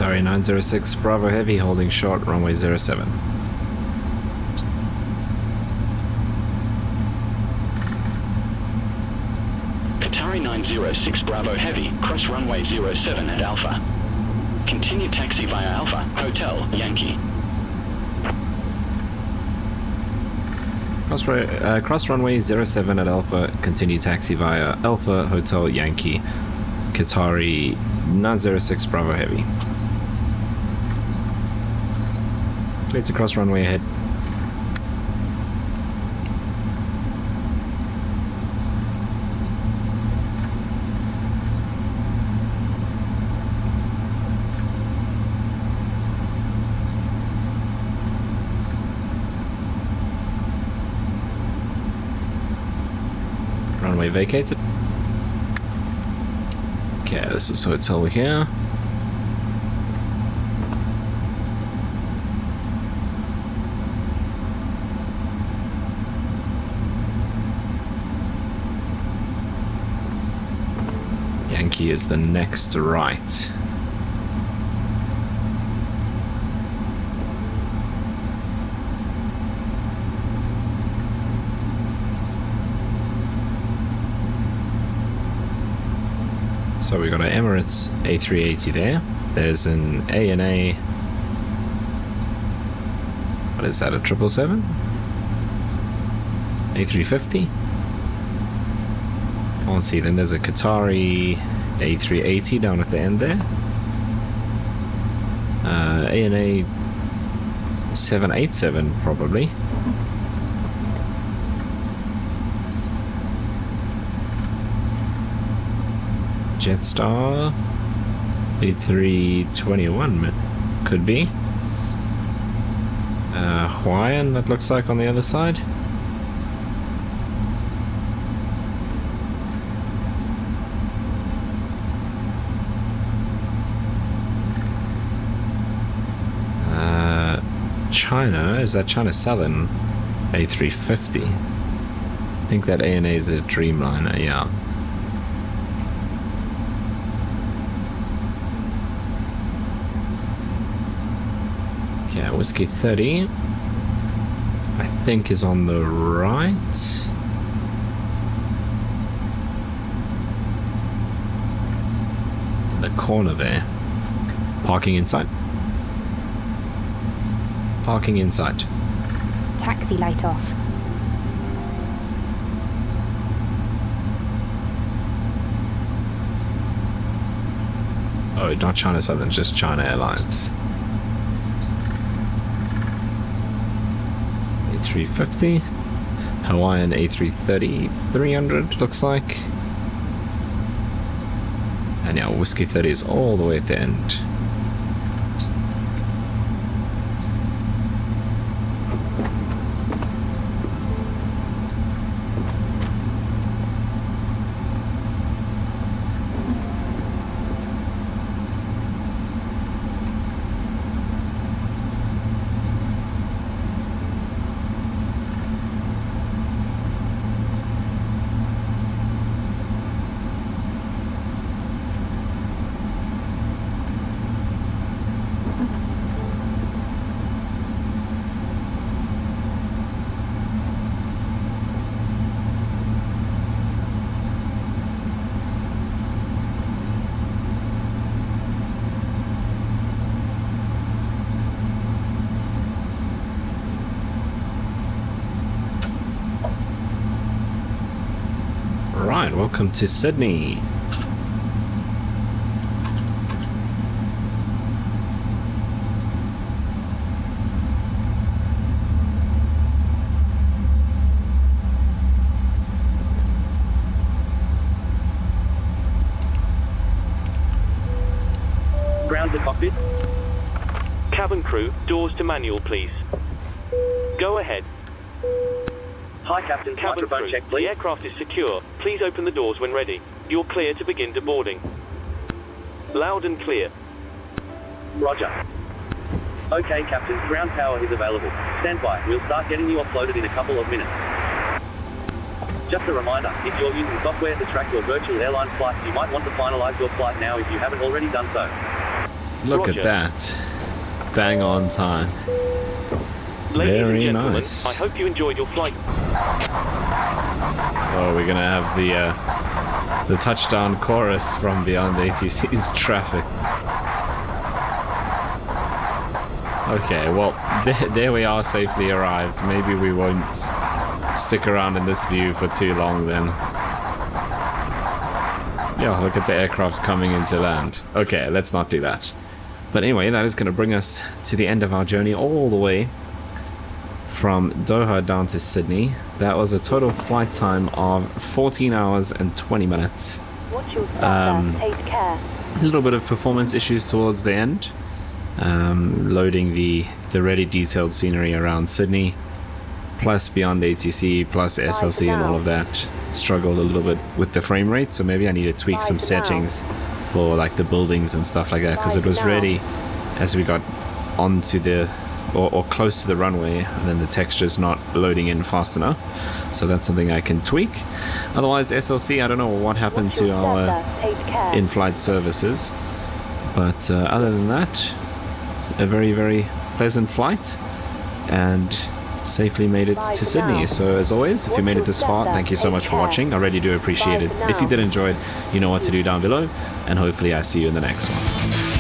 Qatari 906 Bravo Heavy holding short, runway 07. Qatari 906 Bravo Heavy, cross runway 07 at Alpha. Continue taxi via Alpha, Hotel, Yankee. Cross runway 07 at Alpha, continue taxi via Alpha, Hotel, Yankee. Qatari 906 Bravo Heavy. Clear to cross runway ahead. Runway vacated. Okay, this is hotel here. Yankee is the next right. So we got an Emirates A380 there. There's an ANA. What is that? A 777? A350? Can't see. Then there's a Qatari A380 down at the end there. ANA 787 probably. Jetstar A321 could be. Hawaiian, that looks like on the other side. China, is that China Southern A350? I think that ANA is a Dreamliner, yeah. Yeah, Whiskey 30, I think, is on the right. In the corner there. Parking inside. Parking inside. Taxi light off. Oh, not China Southern, just China Airlines. A350. Hawaiian A330-300 looks like. And yeah, Whiskey 30 is all the way at the end. welcome to Sydney. Ground to cockpit. Cabin crew, doors to manual, please. Go ahead. Hi, Captain. Cabin Microphone crew, check, please. the aircraft is secure. Please open the doors when ready. You're clear to begin deboarding. Loud and clear. Roger. Okay, Captain. Ground power is available. Stand by. We'll start getting you offloaded in a couple of minutes. Just a reminder, if you're using software to track your virtual airline flights, you might want to finalize your flight now if you haven't already done so. Look Roger. at that. Bang on time. Ladies and Very gentlemen, nice. I hope you enjoyed your flight. Oh, we're gonna have the touchdown chorus from Beyond ATC's traffic. Okay, well, there we are, safely arrived. Maybe we won't stick around in this view for too long then. Yeah, look at the aircraft coming into land. Okay, let's not do that. But anyway, that is going to bring us to the end of our journey all the way from Doha down to Sydney. That was a total flight time of 14 hours and 20 minutes. Watch your step, take care. A little bit of performance issues towards the end. Loading the really detailed scenery around Sydney, plus Beyond ATC, plus SLC and all of that. Struggled a little bit with the frame rate, so maybe I need to tweak some settings for like the buildings and stuff like that, because it was ready as we got onto the or close to the runway, and then the texture's not loading in fast enough, so that's something I can tweak. Otherwise, SLC, I don't know what happened to our in-flight services, but other than that, a very, very pleasant flight, and safely made it to Sydney. So as always, if you made it this far, thank you so much for watching. I really do appreciate it. If you did enjoy it, you know what to do down below, and hopefully I see you in the next one.